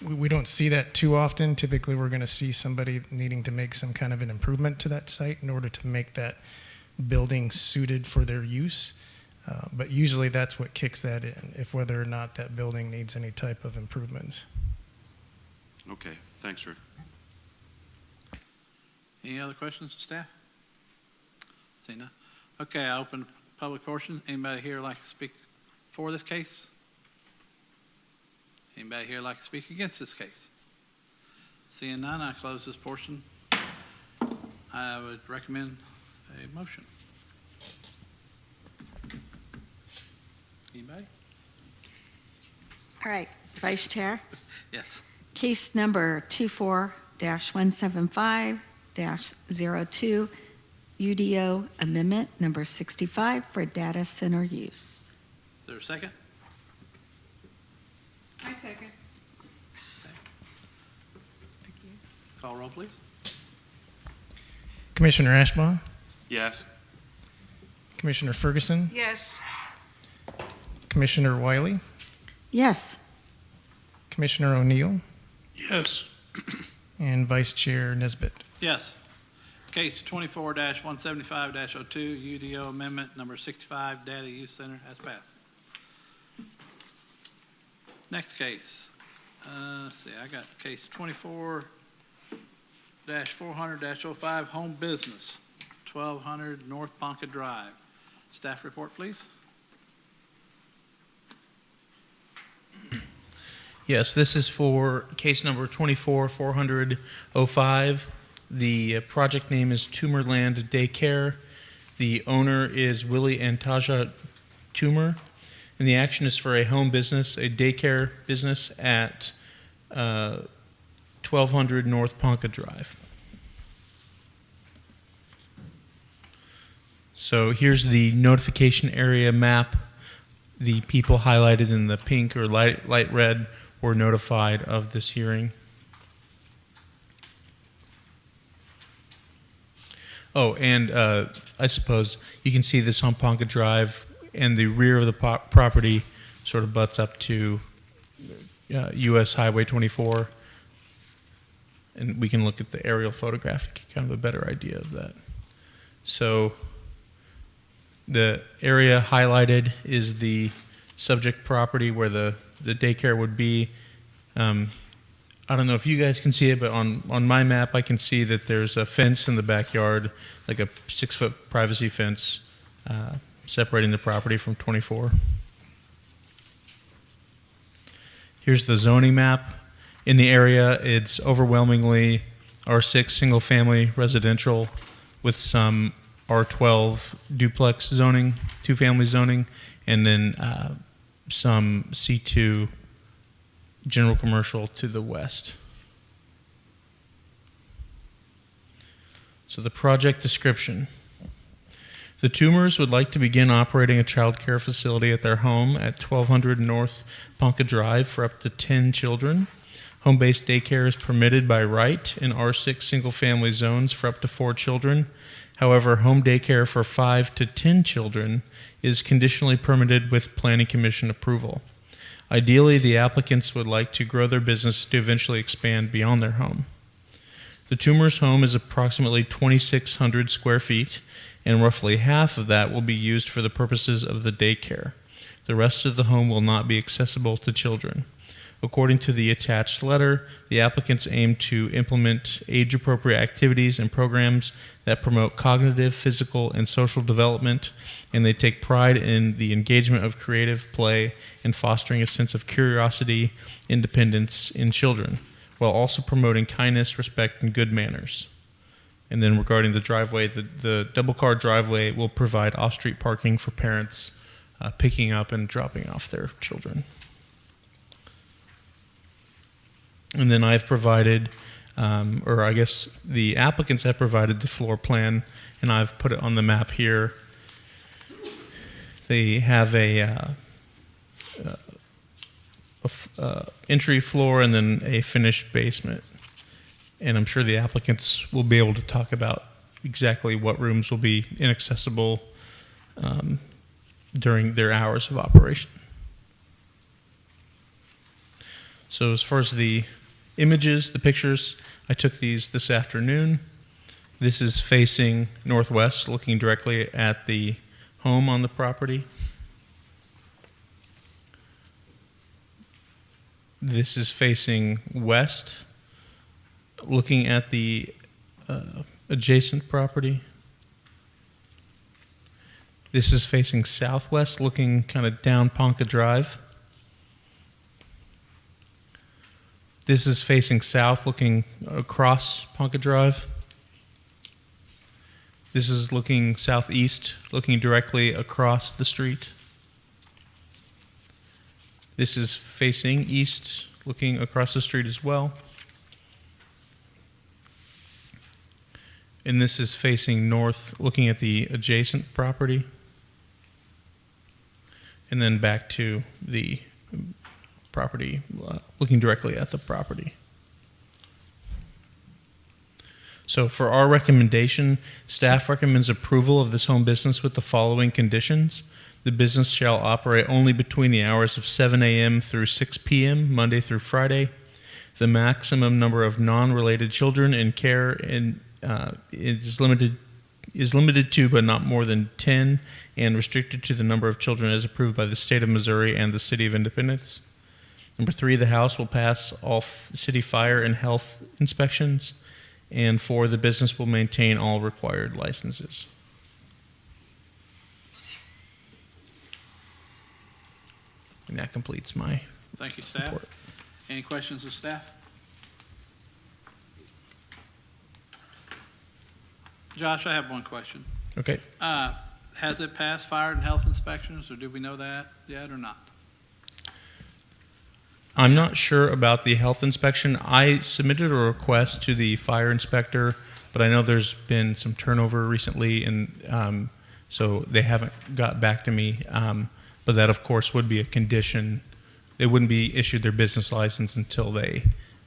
We don't see that too often. Typically, we're going to see somebody needing to make some kind of an improvement to that site in order to make that building suited for their use. But usually that's what kicks that in, if whether or not that building needs any type of improvements. Okay, thanks, Rick. Any other questions, staff? See none. Okay, I open the public portion. Anybody here like to speak for this case? Anybody here like to speak against this case? Seeing none, I close this portion. I would recommend a motion. Anybody? All right, Vice Chair. Yes. Case number 24-175-02, UDO Amendment Number 65 for data center use. Is there a second? I second. Call roll, please. Commissioner Ashbaugh, Yes? Commissioner Ferguson, Yes. Commissioner Wiley, Yes. Commissioner O'Neill, Yes. and Vice Chair Nesbitt. Yes. Case 24-175-02, UDO Amendment Number 65, Data Use Center has passed. Next case. Let's see, I got case 24-400-05, Home Business, 1200 North Ponca Drive. Staff report, please. Yes, this is for case number 24-400-05. The project name is Tumorland Daycare. The owner is Willie and Taja Tumor. And the action is for a home business, a daycare business at 1200 North Ponca Drive. So here's the notification area map. The people highlighted in the pink or light red were notified of this hearing. Oh, and I suppose you can see this on Ponca Drive, and the rear of the property sort of butts up to US Highway 24. And we can look at the aerial photograph to get kind of a better idea of that. So the area highlighted is the subject property where the daycare would be. I don't know if you guys can see it, but on my map, I can see that there's a fence in the backyard, like a 6-foot privacy fence, separating the property from 24. Here's the zoning map. In the area, it's overwhelmingly R6 single-family residential with some R12 duplex zoning, two-family zoning, and then some C2 general commercial to the west. So the project description. The Tumors would like to begin operating a child care facility at their home at 1200 North Ponca Drive for up to 10 children. Home-based daycare is permitted by right in R6 single-family zones for up to 4 children. However, home daycare for 5 to 10 children is conditionally permitted with Planning Commission approval. Ideally, the applicants would like to grow their business to eventually expand beyond their home. The Tumors' home is approximately 2,600 square feet, and roughly half of that will be used for the purposes of the daycare. The rest of the home will not be accessible to children. According to the attached letter, the applicants aim to implement age-appropriate activities and programs that promote cognitive, physical, and social development, and they take pride in the engagement of creative play and fostering a sense of curiosity, independence in children, while also promoting kindness, respect, and good manners. And then regarding the driveway, the double-car driveway will provide off-street parking for parents picking up and dropping off their children. And then I've provided, or I guess the applicants have provided the floor plan, and I've put it on the map here. They have a entry floor and then a finished basement. And I'm sure the applicants will be able to talk about exactly what rooms will be inaccessible during their hours of operation. So as far as the images, the pictures, I took these this afternoon. This is facing northwest, looking directly at the home on the property. This is facing west, looking at the adjacent property. This is facing southwest, looking kind of down Ponca Drive. This is facing south, looking across Ponca Drive. This is looking southeast, looking directly across the street. This is facing east, looking across the street as well. And this is facing north, looking at the adjacent property. And then back to the property, looking directly at the property. So for our recommendation, staff recommends approval of this home business with the following conditions. The business shall operate only between the hours of 7 a.m. through 6 p.m., Monday through Friday. The maximum number of non-related children in care is limited to but not more than 10 and restricted to the number of children as approved by the state of Missouri and the city of Independence. Number 3, the house will pass all city fire and health inspections. And 4, the business will maintain all required licenses. And that completes my Thank you, staff. report. Any questions of staff? Josh, I have one question. Okay. Has it passed fire and health inspections, or do we know that yet or not? I'm not sure about the health inspection. I submitted a request to the fire inspector, but I know there's been some turnover recently, and so they haven't got back to me. But that, of course, would be a condition. They wouldn't be issued their business license until they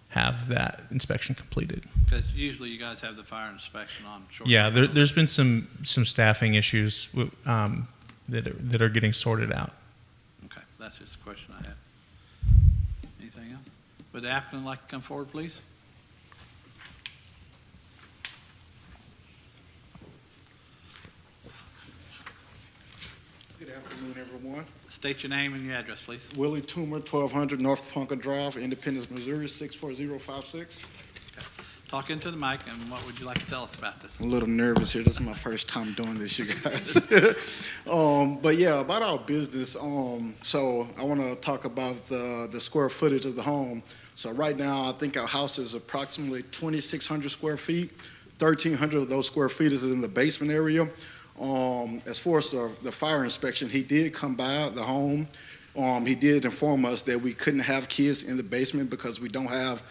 have that inspection completed. Because usually you guys have the fire inspection on short. Yeah, there's been some staffing issues that are getting sorted out. Okay, that's just a question I had. Anything else? Would the applicant like to come forward, please? Good afternoon, everyone. State your name and your address, please. Willie Toomer, 1200 North Ponca Drive, Independence, Missouri, 64056. Talk into the mic, and what would you like to tell us about this? I'm a little nervous here. This is my first time doing this, you guys. But yeah, about our business. So I want to talk about the square footage of the home. So right now, I think our house is approximately 2,600 square feet. 1,300 of those square feet is in the basement area. As far as the fire inspection, he did come by the home. He did inform us that we couldn't have kids in the basement because we don't have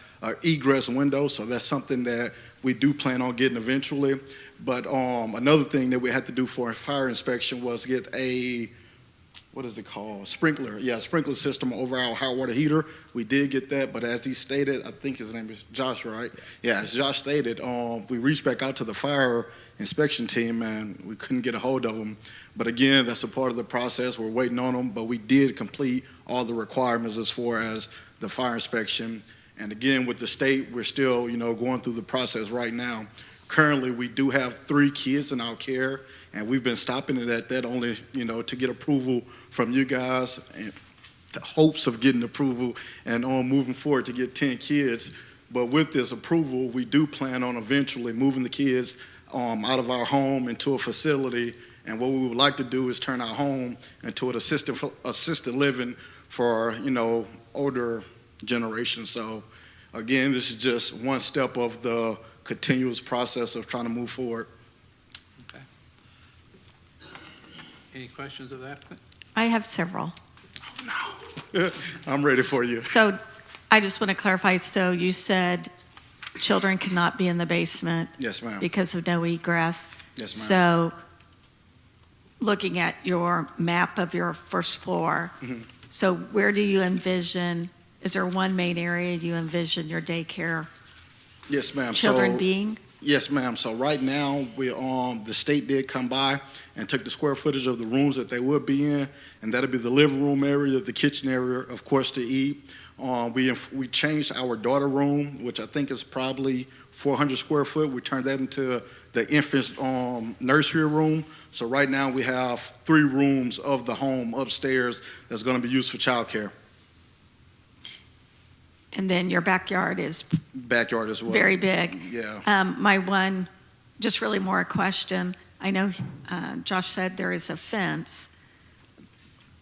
egress windows, so that's something that we do plan on getting eventually. But another thing that we had to do for a fire inspection was get a, what is it called? Sprinkler. Yeah, sprinkler system over our hot water heater. We did get that, but as he stated, I think his name is Josh, right? Yeah, as Josh stated, we reached back out to the fire inspection team and we couldn't get a hold of them. But again, that's a part of the process. We're waiting on them, but we did complete all the requirements as far as the fire inspection. And again, with the state, we're still, going through the process right now. Currently, we do have 3 kids in our care, and we've been stopping it at that only, to get approval from you guys, and the hopes of getting approval and on moving forward to get 10 kids. But with this approval, we do plan on eventually moving the kids out of our home into a facility. And what we would like to do is turn our home into an assisted living for, older generation. So again, this is just one step of the continuous process of trying to move forward. Okay. Any questions of the applicant? I have several. Oh, no. I'm ready for you. So I just want to clarify, so you said children cannot be in the basement Yes, ma'am. because of no egress? Yes, ma'am. So looking at your map of your first floor, Mm-hmm. so where do you envision is there one main area you envision your daycare Yes, ma'am. children being? Yes, ma'am. So right now, the state did come by and took the square footage of the rooms that they would be in, and that'd be the living room area, the kitchen area, of course, to eat. We changed our daughter room, which I think is probably 400 square foot. We turned that into the infant's nursery room. So right now, we have 3 rooms of the home upstairs that's going to be used for childcare. And then your backyard is Backyard as well. very big. Yeah. My one, just really more a question. I know Josh said there is a fence.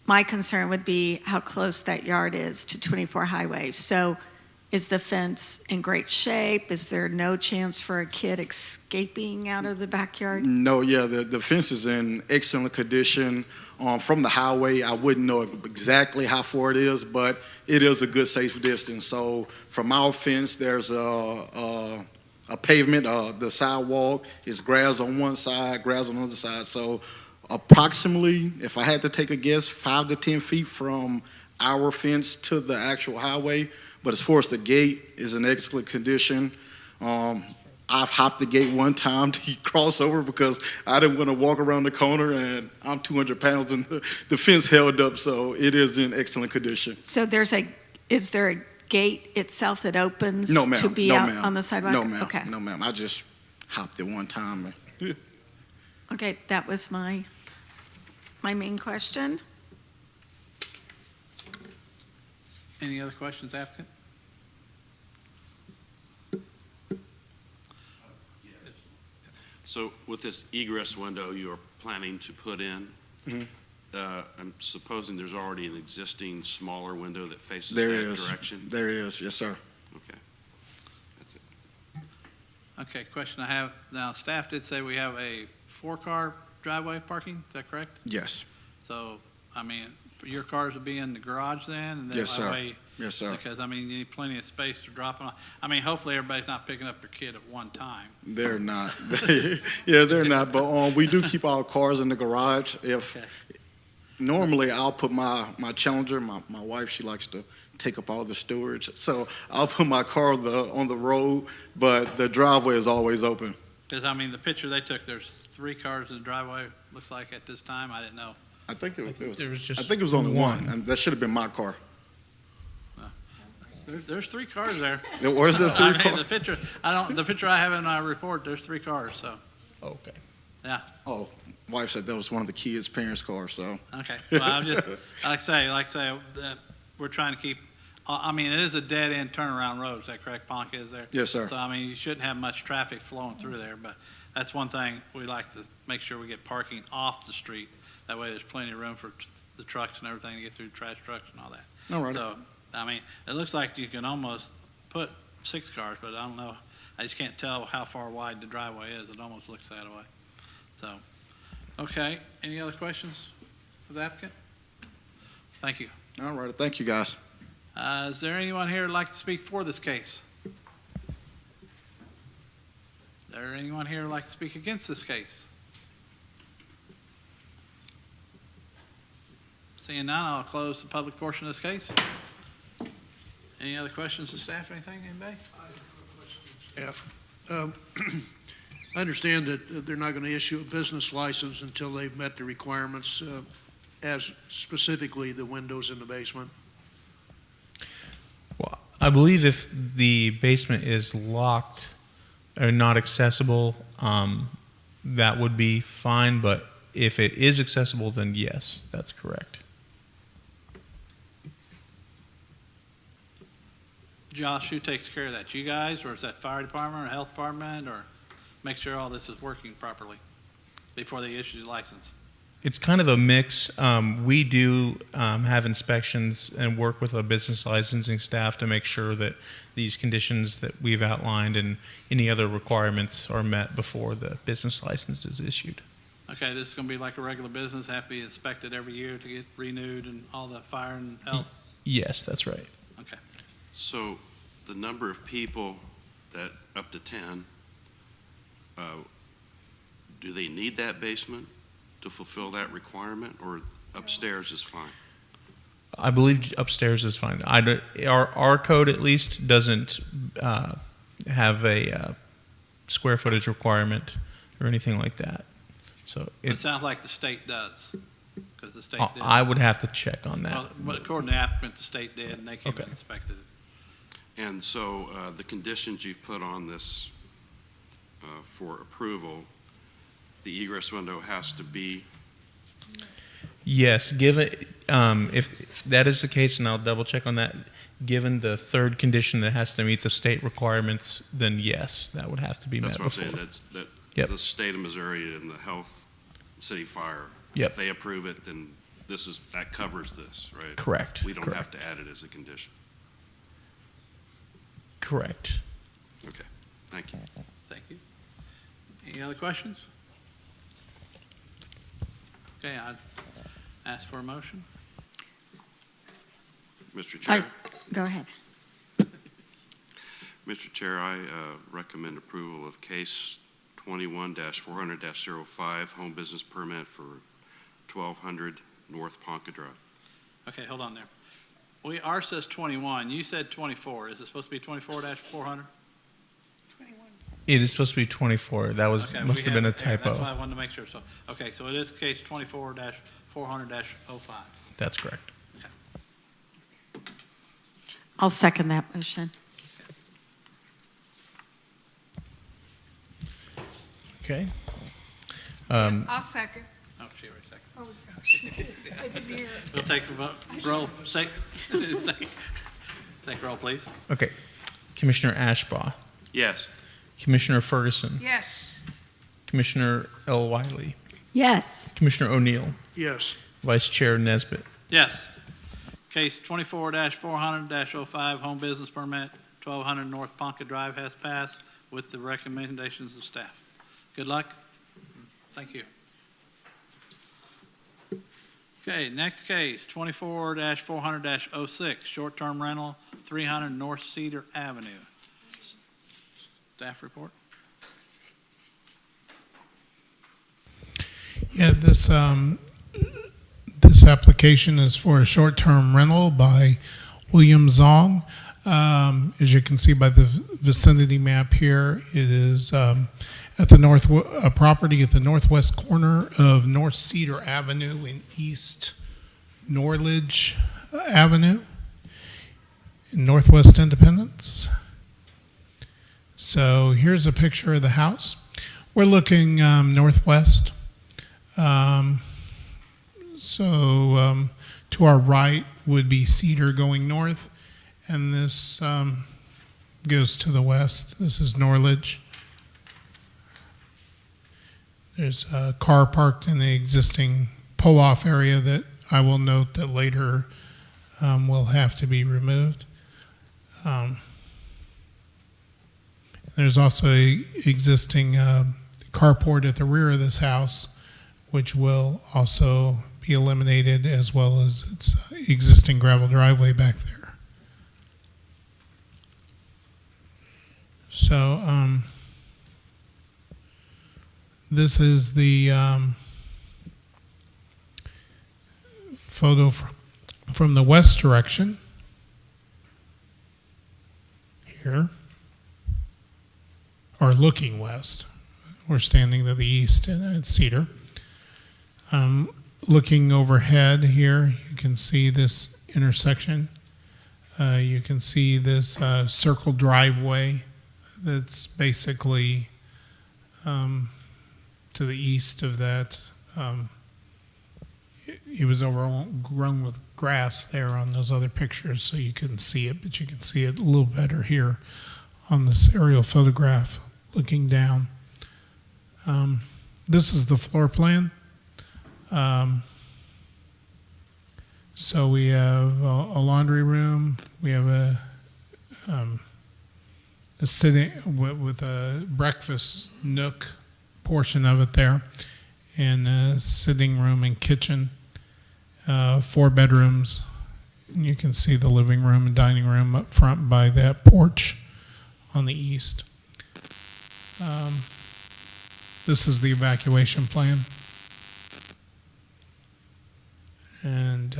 My concern would be how close that yard is to 24 Highway. So is the fence in great shape? Is there no chance for a kid escaping out of the backyard? No, yeah, the fence is in excellent condition. From the highway, I wouldn't know exactly how far it is, but it is a good safe distance. So from our fence, there's a pavement, the sidewalk is grass on one side, grass on the other side. So approximately, if I had to take a guess, 5 to 10 feet from our fence to the actual highway. But as far as the gate is in excellent condition. I've hopped the gate one time to cross over because I didn't want to walk around the corner, and I'm 200 pounds, and the fence held up, so it is in excellent condition. So is there a gate itself that opens No, ma'am. to be No, out ma'am. on the sidewalk? No, ma'am. Okay. No, ma'am. I just hopped it one time. Okay, that was my main question. Any other questions, applicant? So with this egress window you're planning to put in, Mhm. I'm supposing there's already an existing smaller window that faces There that is. direction? There is, yes, sir. Okay. That's it. Okay, question I have, now staff did say we have a 4-car driveway parking, is that correct? Yes, So, I mean, your cars will be in the garage then? And then Yes, that sir. way- yes, sir. Because, I mean, you need plenty of space to drop them off. I mean, hopefully everybody's not picking up their kid at one time. They're not. Yeah, they're not. But we do keep our cars in the garage. Okay. Normally, I'll put my Challenger, my wife, she likes to take up all the storage. So I'll put my car on the road, but the driveway is always open. Because, I mean, the picture they took, there's 3 cars in the driveway, looks like at this time, I didn't know. I think it was, there was just I think it was only one, one. and that should have been my car. There's 3 cars there. Where's the I 3 mean, car? the picture I have in my report, there's 3 cars, so, Okay. yeah. Oh, wife said that was one of the kids' parents' cars, so. Okay, well, I'm just, like I say, that we're trying to keep, I mean, it is a dead-end turnaround road, is that correct, Ponca, is there? Yes, sir. So, I mean, you shouldn't have much traffic flowing through there, but that's one thing, we like to make sure we get parking off the street. That way there's plenty of room for the trucks and everything to get through, trash trucks and all that. All right. So, I mean, it looks like you can almost put 6 cars, but I don't know, I just can't tell how far wide the driveway is, it almost looks that way. So, okay, any other questions for the applicant? Thank you. All right, thank you, guys. Is there anyone here who'd like to speak for this case? Is there anyone here who'd like to speak against this case? Seeing none, I'll close the public portion of this case. Any other questions of staff or anything, anybody? Yeah. I understand that they're not going to issue a business license until they've met the requirements, as specifically the windows in the basement. Well, I believe if the basement is locked or not accessible, that would be fine. But if it is accessible, then yes, that's correct. Josh, who takes care of that? You guys, or is that fire department or health department, or make sure all this is working properly before they issue the license? It's kind of a mix. We do have inspections and work with a business licensing staff to make sure that these conditions that we've outlined and any other requirements are met before the business license is issued. Okay, this is going to be like a regular business, have to be inspected every year to get renewed and all the fire and health? Yes, that's right. Okay. So the number of people that, up to 10, do they need that basement to fulfill that requirement, or upstairs is fine? I believe upstairs is fine. Our code at least doesn't have a square footage requirement or anything like that. So It sounds like the state does, because the state did. I would have to check on that. Well, but according to the applicant, the state did, and they came and Okay. inspected it. And so the conditions you've put on this for approval, the egress window has to be, Yes, given if that is the case, and I'll double check on that. Given the third condition that has to meet the state requirements, then yes, that would have to be that's met what I'm before. saying, that Yep. the state of Missouri and the health, city fire, Yep. if they approve it, then that covers this, right? Correct, We don't correct. have to add it as a condition. Correct. Okay, thank you. Thank you. Any other questions? Okay, I'd ask for a motion. Mr. Chair, Go ahead. Mr. Chair, I recommend approval of case 21-400-05, home business permit for 1200 North Ponca Drive. Okay, hold on there. Ours says 21, you said 24. Is it supposed to be 24-400? It is supposed to be 24. That was Okay, must we have been a it there. That's why typo. I wanted to make sure. So, okay, so it is case 24-400-05. That's correct. I'll second that motion. Okay. I'll second. Oh, she already seconded. Oh, shit. I didn't hear it. We'll take the vote. Roll. Take roll, please. Okay. Commissioner Ashbaugh, Yes. Commissioner Ferguson, Yes. Commissioner L. Wiley, Yes. Commissioner O'Neill, Yes. Vice Chair Nesbitt. Yes. Case 24-400-05, home business permit, 1200 North Ponca Drive has passed with the recommendations of staff. Good luck. Thank you. Okay, next case, 24-400-06, short-term rental, 300 North Cedar Avenue. Staff report? Yeah, this application is for a short-term rental by William Zong. As you can see by the vicinity map here, it is at the property at the northwest corner of North Cedar Avenue and East Norledge Avenue in Northwest Independence. So here's a picture of the house. We're looking northwest. So to our right would be Cedar going north, and this goes to the west. This is Norledge. There's a car parked in the existing pull-off area that I will note that later will have to be removed. There's also a existing carport at the rear of this house, which will also be eliminated, as well as its existing gravel driveway back there. So this is the photo from the west direction here, or looking west. We're standing to the east at Cedar. Looking overhead here, you can see this intersection. You can see this circle driveway that's basically to the east of that. It was overgrown with grass there on those other pictures, so you couldn't see it, but you can see it a little better here on this aerial photograph looking down. This is the floor plan. So we have a laundry room. We have a sitting with a breakfast nook portion of it there, and a sitting room and kitchen. 4 bedrooms. And you can see the living room and dining room up front by that porch on the east. This is the evacuation plan. And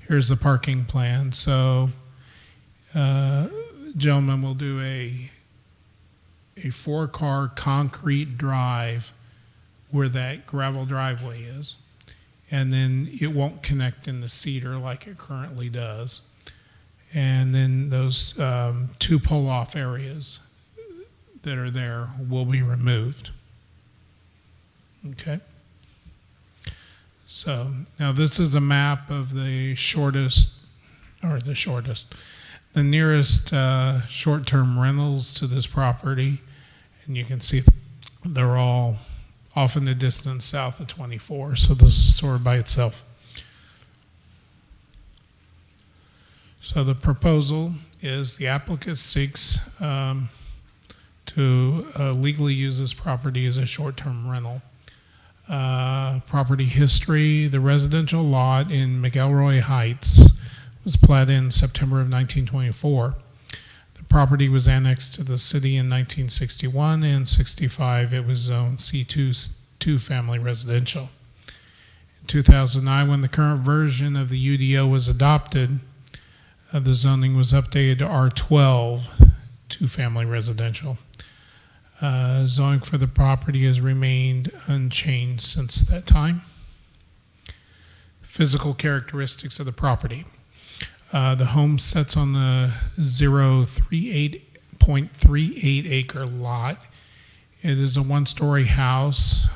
here's the parking plan. So, gentlemen will do a 4-car concrete drive where that gravel driveway is. And then it won't connect in the Cedar like it currently does. And then those 2 pull-off areas that are there will be removed. Okay? So now this is a map of the the nearest short-term rentals to this property. And you can see they're all off in the distance south of 24, so this is sort of by itself. So the proposal is the applicant seeks to legally use this property as a short-term rental. Property history, the residential lot in McElroy Heights was platted in September of 1924. The property was annexed to the city in 1961, and 65 it was zoned C2 two-family residential. In 2009, when the current version of the UDO was adopted, the zoning was updated to R12, two-family residential. Zoning for the property has remained unchanged since that time. Physical characteristics of the property. The home sits on the 0.38 acre lot. It is a 1-story house.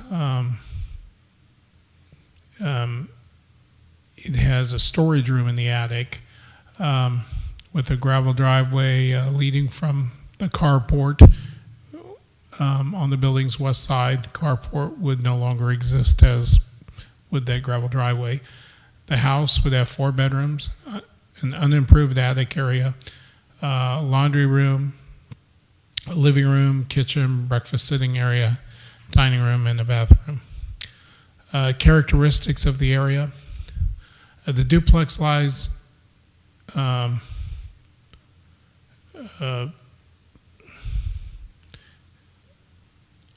It has a storage room in the attic with a gravel driveway leading from the carport on the building's west side. Carport would no longer exist, as would that gravel driveway. The house would have 4 bedrooms, an unimproved attic area, laundry room, a living room, kitchen, breakfast sitting area, dining room, and a bathroom. Characteristics of the area. The duplex lies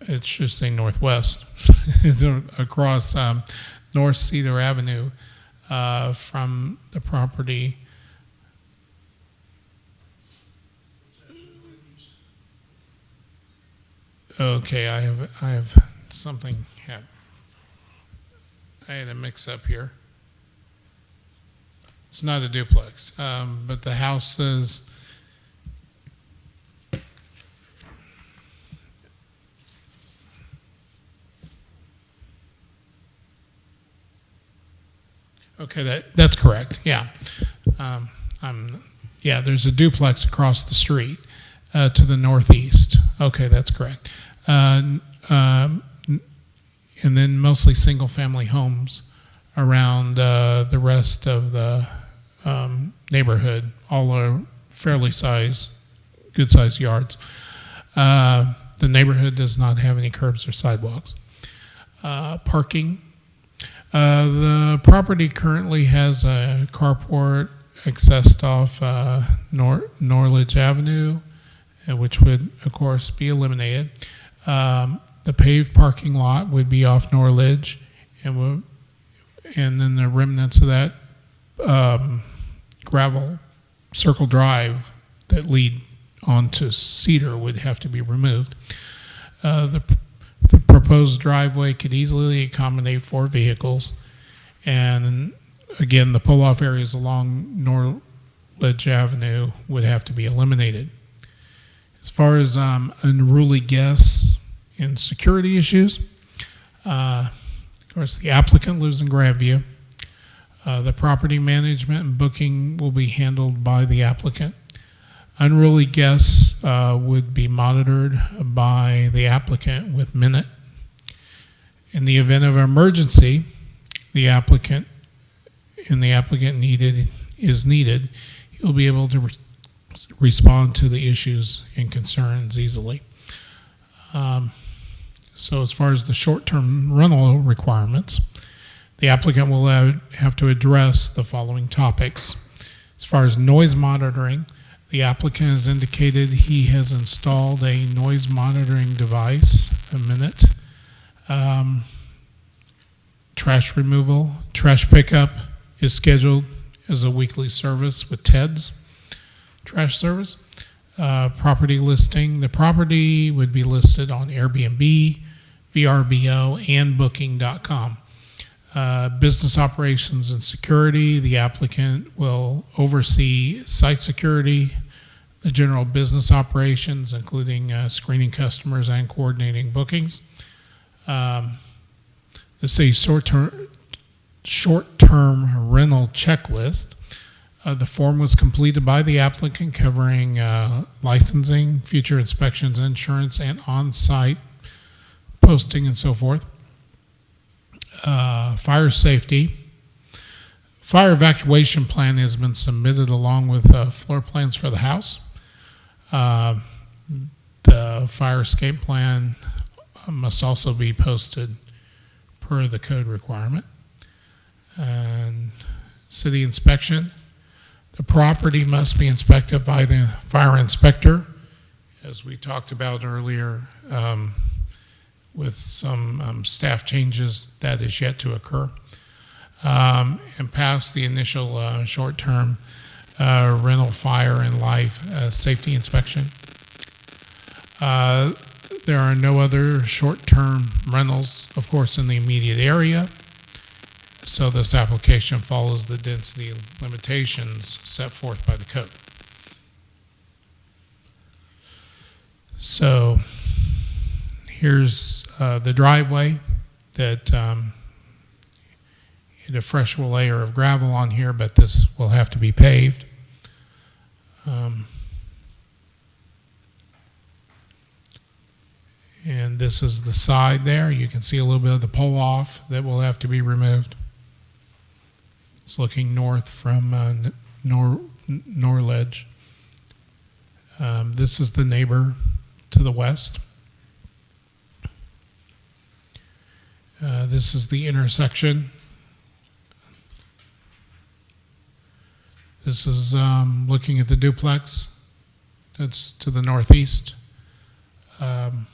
it should say northwest. It's across North Cedar Avenue from the property. Okay, I have something. I had a mix-up here. It's not a duplex, but the house is. Okay, that's correct. Yeah, there's a duplex across the street to the northeast. Okay, that's correct. And then mostly single-family homes around the rest of the neighborhood. All are fairly good-sized yards. The neighborhood does not have any curbs or sidewalks. Parking. The property currently has a carport accessed off Norledge Avenue, which would, of course, be eliminated. The paved parking lot would be off Norledge, and then the remnants of that gravel circle drive that lead onto Cedar would have to be removed. The proposed driveway could easily accommodate 4 vehicles, and again, the pull-off areas along Norledge Avenue would have to be eliminated. As far as unruly guests and security issues, of course, the applicant lives in Grandview. The property management and booking will be handled by the applicant. Unruly guests would be monitored by the applicant with Minute. In the event of an emergency, the applicant is needed, he'll be able to respond to the issues and concerns easily. So as far as the short-term rental requirements, the applicant will have to address the following topics. As far as noise monitoring, the applicant has indicated he has installed a noise monitoring device, a Minute. Trash removal, trash pickup is scheduled as a weekly service with Ted's Trash Service. Property listing. The property would be listed on Airbnb, VRBO, and Booking.com. Business operations and security. The applicant will oversee site security, the general business operations, including screening customers and coordinating bookings. This is a short-term rental checklist. The form was completed by the applicant covering licensing, future inspections, insurance, and on-site posting and so forth. Fire safety. Fire evacuation plan has been submitted along with floor plans for the house. The fire escape plan must also be posted per the code requirement. And city inspection. The property must be inspected by the fire inspector, as we talked about earlier, with some staff changes that is yet to occur, and pass the initial short-term rental fire and life safety inspection. There are no other short-term rentals, of course, in the immediate area. So this application follows the density limitations set forth by the code. So here's the driveway that had a fresh layer of gravel on here, but this will have to be paved. And this is the side there. You can see a little bit of the pull off that will have to be removed. It's looking north from Norledge. This is the neighbor to the west. This is the intersection. This is looking at the duplex that's to the northeast, and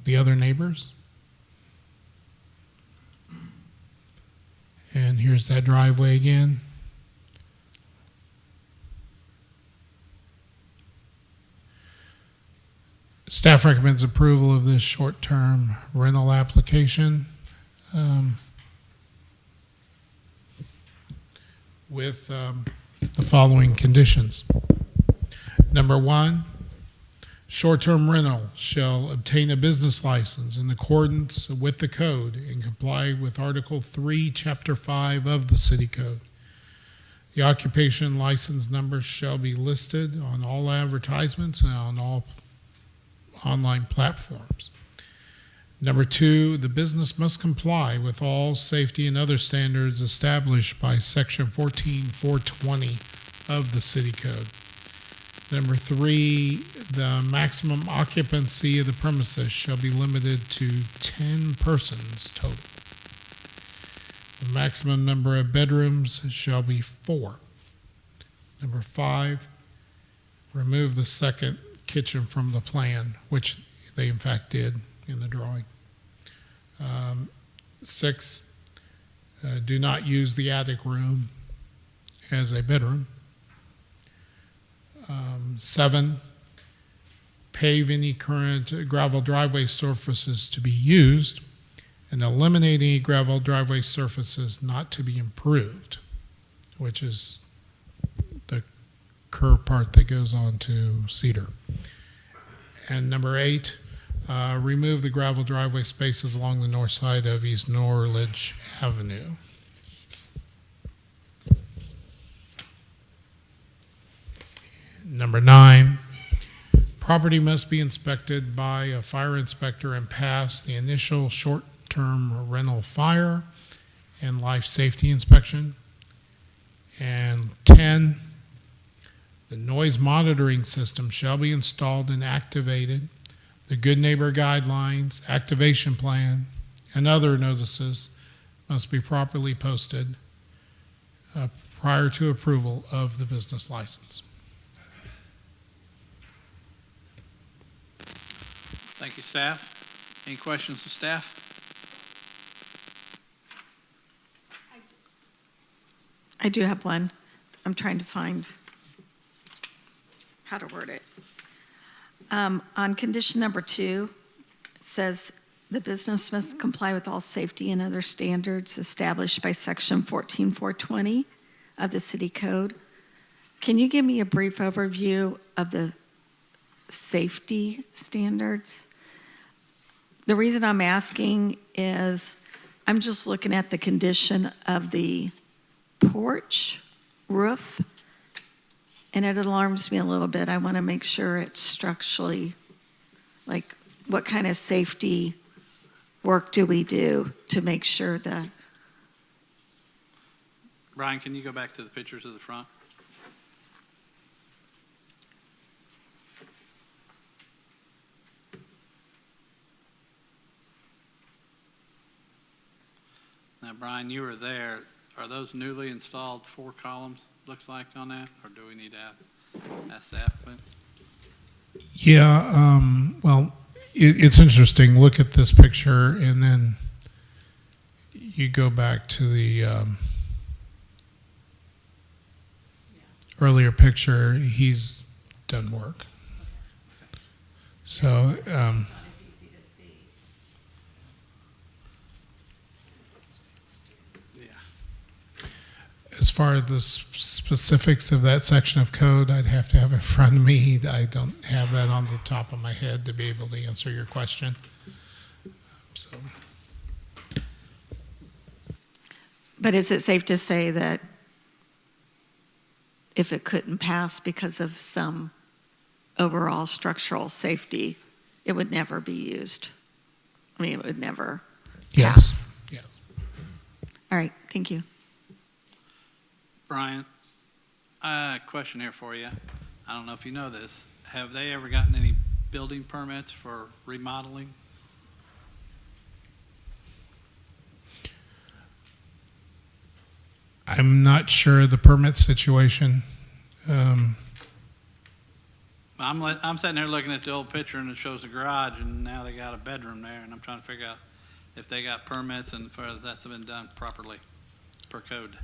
the other neighbors. And here's that driveway again. Staff recommends approval of this short-term rental application with the following conditions. Number one, short-term rental shall obtain a business license in accordance with the code and comply with Article 3, Chapter 5 of the City Code. The occupation license number shall be listed on all advertisements and on all online platforms. Number two, the business must comply with all safety and other standards established by Section 14.420 of the City Code. Number three, the maximum occupancy of the premises shall be limited to 10 persons total. The maximum number of bedrooms shall be 4. Number 5, remove the second kitchen from the plan, which they in fact did in the drawing. 6, do not use the attic room as a bedroom. 7, pave any current gravel driveway surfaces to be used and eliminate any gravel driveway surfaces not to be improved, which is the curb part that goes on to Cedar. And number 8, remove the gravel driveway spaces along the north side of East Norledge Avenue. Number 9, property must be inspected by a fire inspector and pass the initial short-term rental fire and life safety inspection. And 10, the noise monitoring system shall be installed and activated. The Good Neighbor Guidelines, activation plan, and other notices must be properly posted prior to approval of the business license. Thank you, staff. Any questions of staff? I do have one. I'm trying to find how to word it. On condition number 2, it says the business must comply with all safety and other standards established by section 14420 of the city code. Can you give me a brief overview of the safety standards? The reason I'm asking is I'm just looking at the condition of the porch roof, and it alarms me a little bit. I want to make sure it's structurally, like, what kind of safety work do we do to make sure that, Brian, can you go back to the pictures of the front? Now, Brian, you were there. Are those newly installed 4 columns, looks like, on that? Or do we need to ask the applicant? Yeah, well, it's interesting. Look at this picture, and then you go back to the earlier picture. He's done work. So, as far as the specifics of that section of code, I'd have to have it in front of me. I don't have that on the top of my head to be able to answer your question. So, but is it safe to say that if it couldn't pass because of some overall structural safety, it would never be used? I mean, it would never yes. pass. Yeah. All right, thank you. Brian, a question here for you. I don't know if you know this. Have they ever gotten any building permits for remodeling? I'm not sure the permit situation. I'm sitting there looking at the old picture, and it shows a garage, and now they got a bedroom there, and I'm trying to figure out if they got permits and if that's been done properly per code.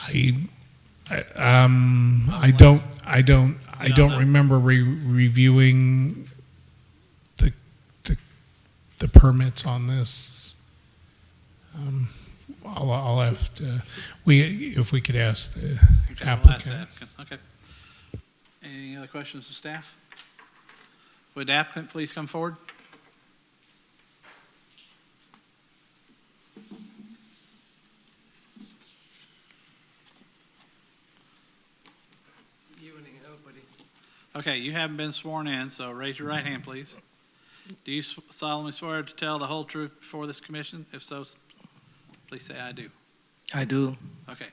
I don't remember reviewing the permits on this. I'll have to, if we could ask the Okay, we'll ask the applicant. applicant. Okay. Any other questions to staff? Would the applicant please come forward? Evening, everybody. Okay, you haven't been sworn in, so raise your right hand, please. Do you solemnly swear to tell the whole truth before this commission? If so, please say I do. I do. Okay.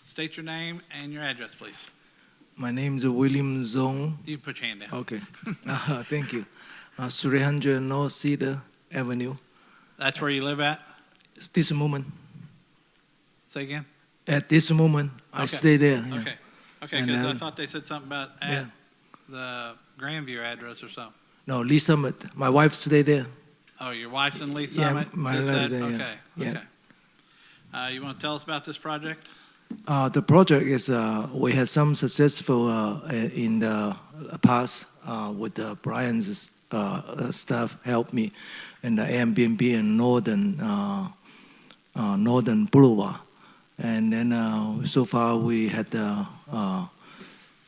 State your name and your address, please. My name is William Zong. You can put your hand down. Okay. Thank you. 300 North Cedar Avenue. That's where you live at? This moment. Say again? At this moment, I Okay. stay there. Yeah. Okay. Okay, And because I then- thought they said something about Yeah. the Grandview address or something. No, Lee Summit. My wife stay there. Oh, your wife's in Lee Yeah, Summit? my Is wife that- there, yeah. Okay, Yeah. okay. You want to tell us about this project? The project is we had some successful in the past with Brian's staff helped me in the Airbnb and Northern Boulevard, and then so far we had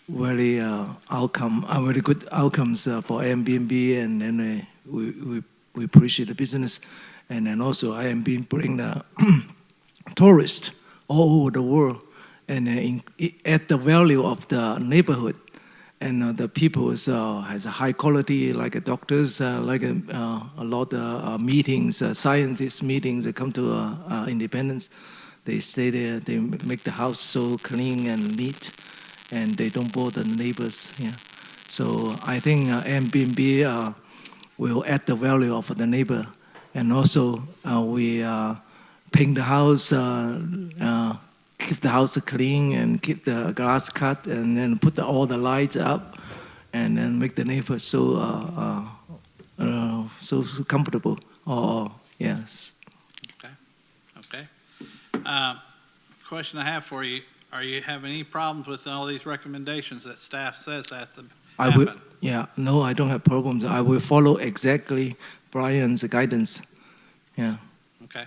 very good outcomes for Airbnb, and then we appreciate the business, and then also Airbnb bring the tourists all over the world, and at the value of the neighborhood, and the people has a high quality, like doctors, like a lot of meetings, scientists meetings. They come to Independence, they stay there. They make the house so clean and neat, and they don't bother the neighbors. Yeah, so I think Airbnb will add the value of the neighbor, and also we paint the house, keep the house clean, and keep the glass cut, and then put all the lights up, and then make the neighbor so comfortable. Oh, yes. question I have for you, are you having any problems with all these recommendations that staff says has to I will, happen? yeah, no, I don't have problems. I will follow exactly Brian's guidance. Yeah. Okay.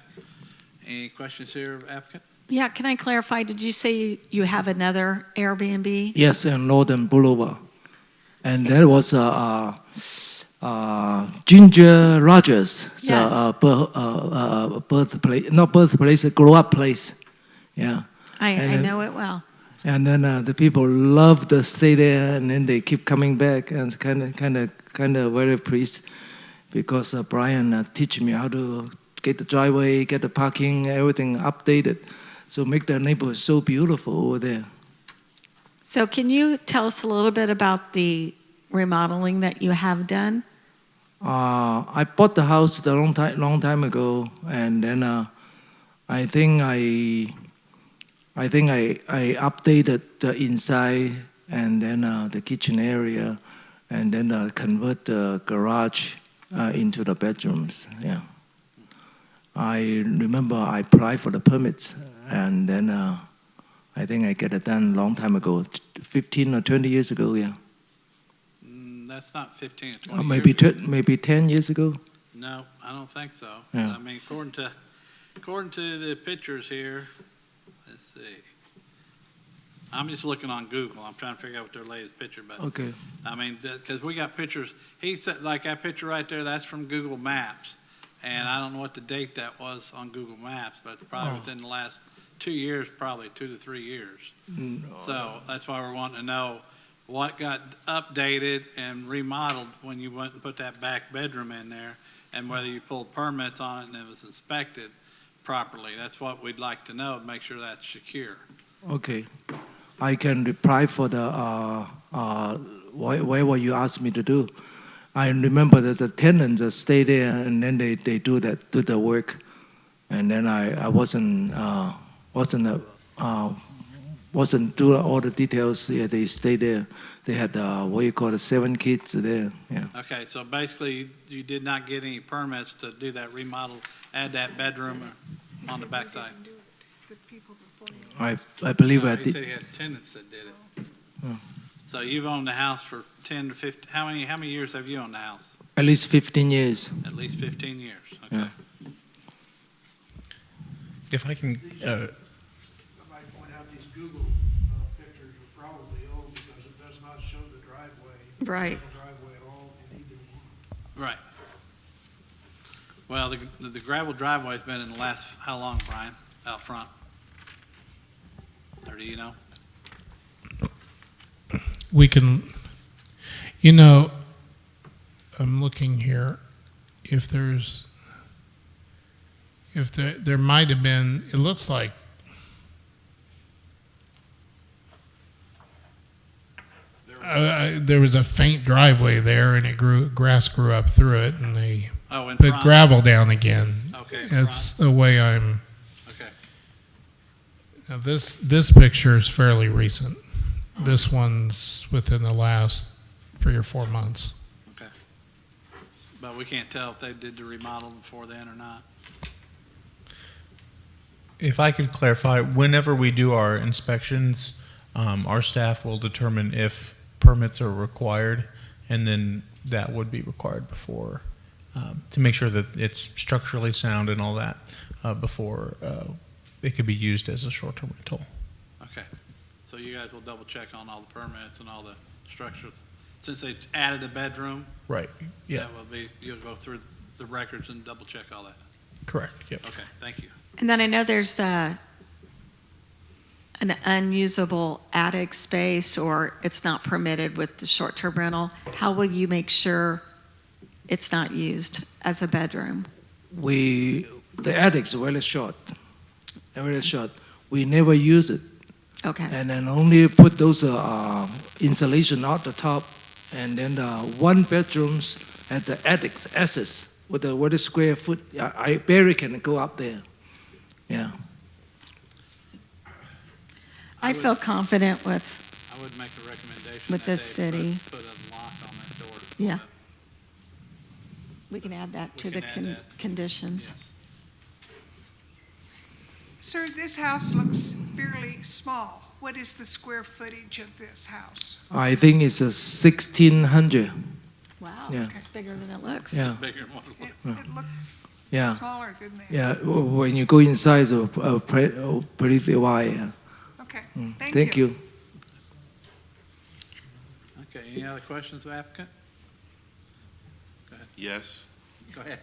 Any questions here, applicant? Yeah, can I clarify? Did you say you have another Airbnb? Yes, and Northern Boulevard. And that was Ginger Rogers' Yes. birthplace, not birthplace, grow up place. Yeah. I And, know it well. And then the people love to stay there, and then they keep coming back, and kind of very pleased because Brian teach me how to get the driveway, get the parking, everything updated, so make the neighborhood so beautiful over there. So can you tell us a little bit about the remodeling that you have done? I bought the house a long time ago, and then I think I updated the inside, and then the kitchen area, and then convert the garage into the bedrooms. Yeah. I remember I applied for the permits, and then I think I get it done a long time ago, 15 or 20 years ago. Yeah. That's not 15 or 20 Maybe years. maybe 10 years ago. No, I don't think so. Yeah. I mean, according to the pictures here, let's see. I'm just looking on Google. I'm trying to figure out what their latest picture, but Okay. I mean, because we got pictures. He said, like that picture right there, that's from Google Maps. And I don't know what the date that was on Google Maps, but probably within the last 2 years, probably 2 to 3 years. So that's why we're wanting to know what got updated and remodeled when you went and put that back bedroom in there, and whether you pulled permits on it and it was inspected properly. That's what we'd like to know, make sure that's secure. Okay. I can reply for the whatever you asked me to do. I remember there's a tenant that stay there, and then they do the work, and then I wasn't do all the details. Yeah, they stay there. They had what you call 7 kids there. Yeah. Okay, so basically, you did not get any permits to do that remodel, add that bedroom on the backside? I believe No, I he did. said he had tenants that did it. Oh. So you've owned the house for 10 to 15, how many years have you owned the house? At least 15 years. At least 15 years, okay. Yeah. If I can, I might point out these Google pictures are probably old because it does not show the driveway. Right. Driveway at all in either one. Right. Well, the gravel driveway's been in the last, how long, Brian, out front? Or do you know? We can, I'm looking here, if there might have been, it looks like there was a faint driveway there, and grass grew up through it, and they Oh, in put front? gravel down again. Okay, in That's the way I'm. Okay. Now this picture is fairly recent. This one's within the last 3 or 4 months. Okay. But we can't tell if they did the remodel before then or not. if I could clarify, whenever we do our inspections, our staff will determine if permits are required, and then that would be required before, to make sure that it's structurally sound and all that, before it could be used as a short-term rental. Okay. So you guys will double check on all the permits and all the structure. Since they added a bedroom, Right, yeah, that will be, you'll go through the records and double check all that. correct, yep. Okay, thank you. And then I know there's an unusable attic space, or it's not permitted with the short-term rental. How will you make sure it's not used as a bedroom? The attic's very short, very short. We never use it. Okay. And then only put those insulation out the top, and then the one bedrooms at the attic access with the what square foot. I barely can go up there. Yeah. I feel confident with, I would make a recommendation. With that the they city. Put a lock on that door. Yeah. we can add that We to the can add that. conditions. Yes. Sir, this house looks fairly small. What is the square footage of this house? I think it's a 1,600. Wow, Yeah. it's bigger than it looks. Yeah, Bigger than what it It, looks. it looks yeah, smaller, doesn't it? yeah. When you go inside, it's pretty wide. Yeah. Okay, Thank you. Okay, any other questions of the applicant? Yes, Go ahead.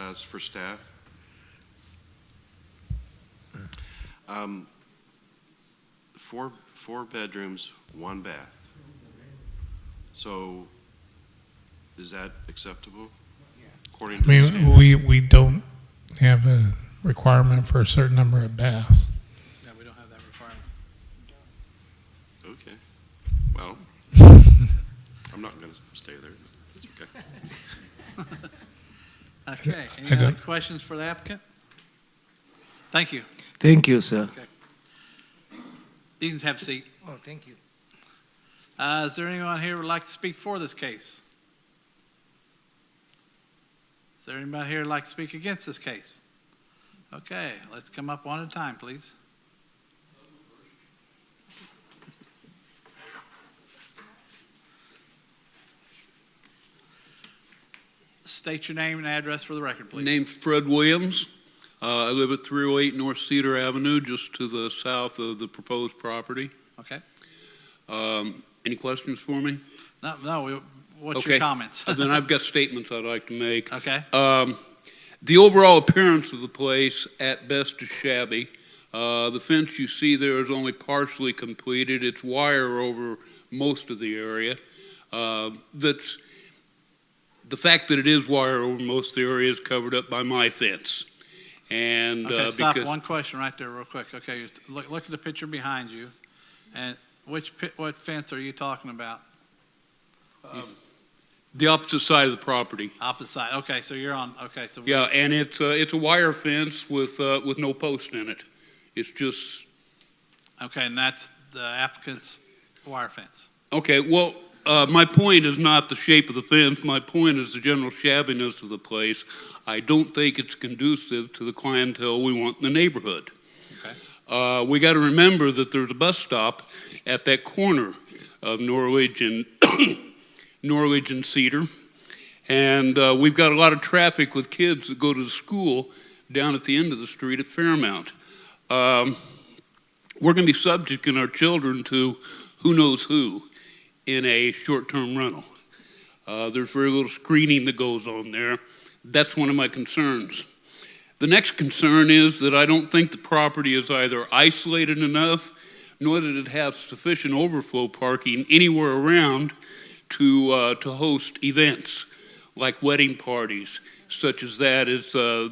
it's for staff. Four bedrooms, one bath. So is that acceptable? According I to the mean, standard? we don't have a requirement for a certain number of baths. No, we don't have that requirement. Okay, well, I'm not gonna stay there. It's okay. Okay, any I other don't- questions for the applicant? Thank you. Thank you, sir. You can have a seat. Oh, thank you. Is there anyone here who would like to speak for this case? Is there anybody here who would like to speak against this case? Okay, let's come up one at a time, please. State your name and address for the record, please. Name's Fred Williams. I live at 308 North Cedar Avenue, just to the south of the proposed property. Okay. Any questions for me? What's your comments? Then I've got statements I'd like to make. Okay. The overall appearance of the place, at best, is shabby. The fence you see there is only partially completed. It's wire over most of the area. That's the fact that it is wire over most of the area is covered up by my fence. And Okay, stop. because One question right there real quick. Okay, look at the picture behind you. And what fence are you talking about? the opposite side of the property. Opposite side. Okay, so you're on, okay, so. Yeah, and it's a wire fence with no post in it. It's just, Okay, and that's the applicant's wire fence. okay, well, my point is not the shape of the fence. My point is the general shabbiness of the place. I don't think it's conducive to the clientele we want in the neighborhood. Okay. We got to remember that there's a bus stop at that corner of Norwich and Norwich and Cedar, and we've got a lot of traffic with kids that go to the school down at the end of the street at Fairmount. We're going to be subjecting our children to who knows who in a short-term rental. There's very little screening that goes on there. That's one of my concerns. The next concern is that I don't think the property is either isolated enough, nor that it has sufficient overflow parking anywhere around to host events like wedding parties, such as that.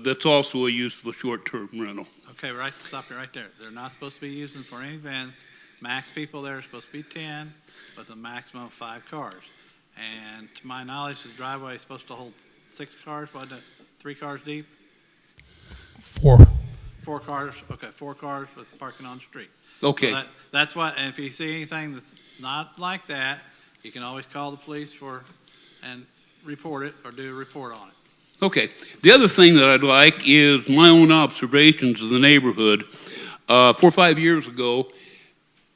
That's also a useful short-term rental. Okay, right, stop you right there. They're not supposed to be using for any events. Max people there are supposed to be 10 with a maximum of 5 cars. And to my knowledge, the driveway is supposed to hold 6 cars, wasn't it? 3 cars deep? 4. 4 cars, okay, 4 cars with parking on the street. Okay. So that's why, and if you see anything that's not like that, you can always call the police and report it or do a report on it. Okay. The other thing that I'd like is my own observations of the neighborhood. 4 or 5 years ago,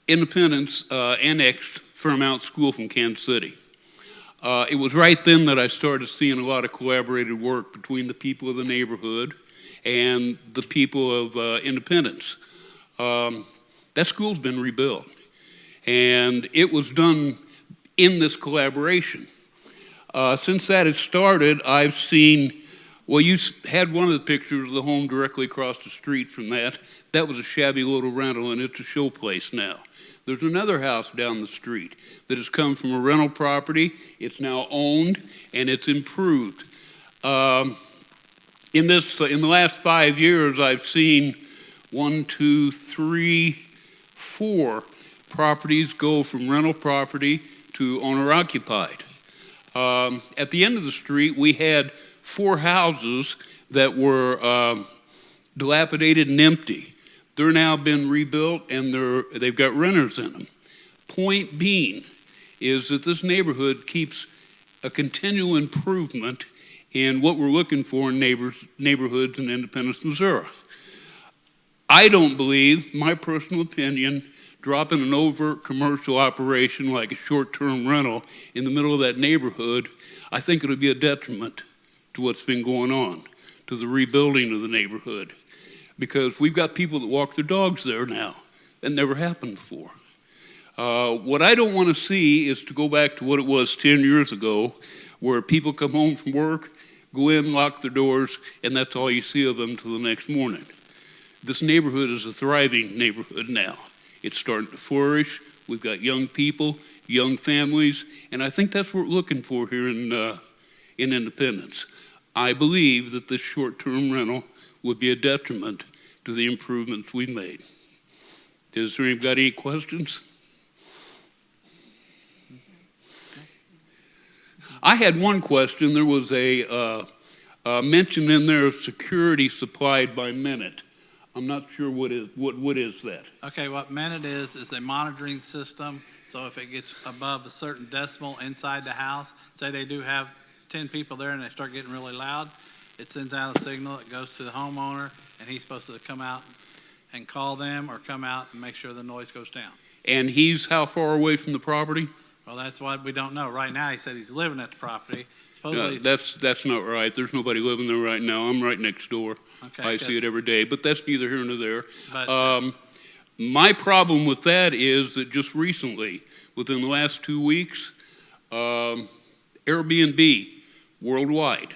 Independence annexed Fairmount School from Kansas City. It was right then that I started seeing a lot of collaborated work between the people of the neighborhood and the people of Independence. That school's been rebuilt, and it was done in this collaboration. Since that has started, I've seen, well, you had one of the pictures of the home directly across the street from that. That was a shabby little rental, and it's a show place now. There's another house down the street that has come from a rental property. It's now owned, and it's improved. In the last 5 years, I've seen 1, 2, 3, 4 properties go from rental property to owner-occupied. At the end of the street, we had 4 houses that were dilapidated and empty. They're now been rebuilt, and they've got renters in them. Point being is that this neighborhood keeps a continual improvement in what we're looking for in neighborhoods in Independence, Missouri. I don't believe, my personal opinion, dropping an overt commercial operation like a short-term rental in the middle of that neighborhood, I think it'll be a detriment to what's been going on, to the rebuilding of the neighborhood. Because we've got people that walk their dogs there now. That never happened before. What I don't want to see is to go back to what it was 10 years ago, where people come home from work, go in, lock their doors, and that's all you see of them till the next morning. This neighborhood is a thriving neighborhood now. It's starting to flourish. We've got young people, young families, and I think that's what we're looking for here in Independence. I believe that this short-term rental would be a detriment to the improvements we've made. Has there anybody got any questions? I had one question. There was a mention in there of security supplied by Minute. I'm not sure what is that. Okay, what Minute is a monitoring system. So if it gets above a certain decimal inside the house, say they do have 10 people there and they start getting really loud, it sends out a signal, it goes to the homeowner, and he's supposed to come out and call them or come out and make sure the noise goes down. And he's how far away from the property? Well, that's what we don't know. Right now, he said he's living at the property. No, Supposedly, that's not right. There's nobody living there right now. I'm right next door. Okay, I see it every day, but that's neither here nor there. But- My problem with that is that just recently, within the last 2 weeks, Airbnb worldwide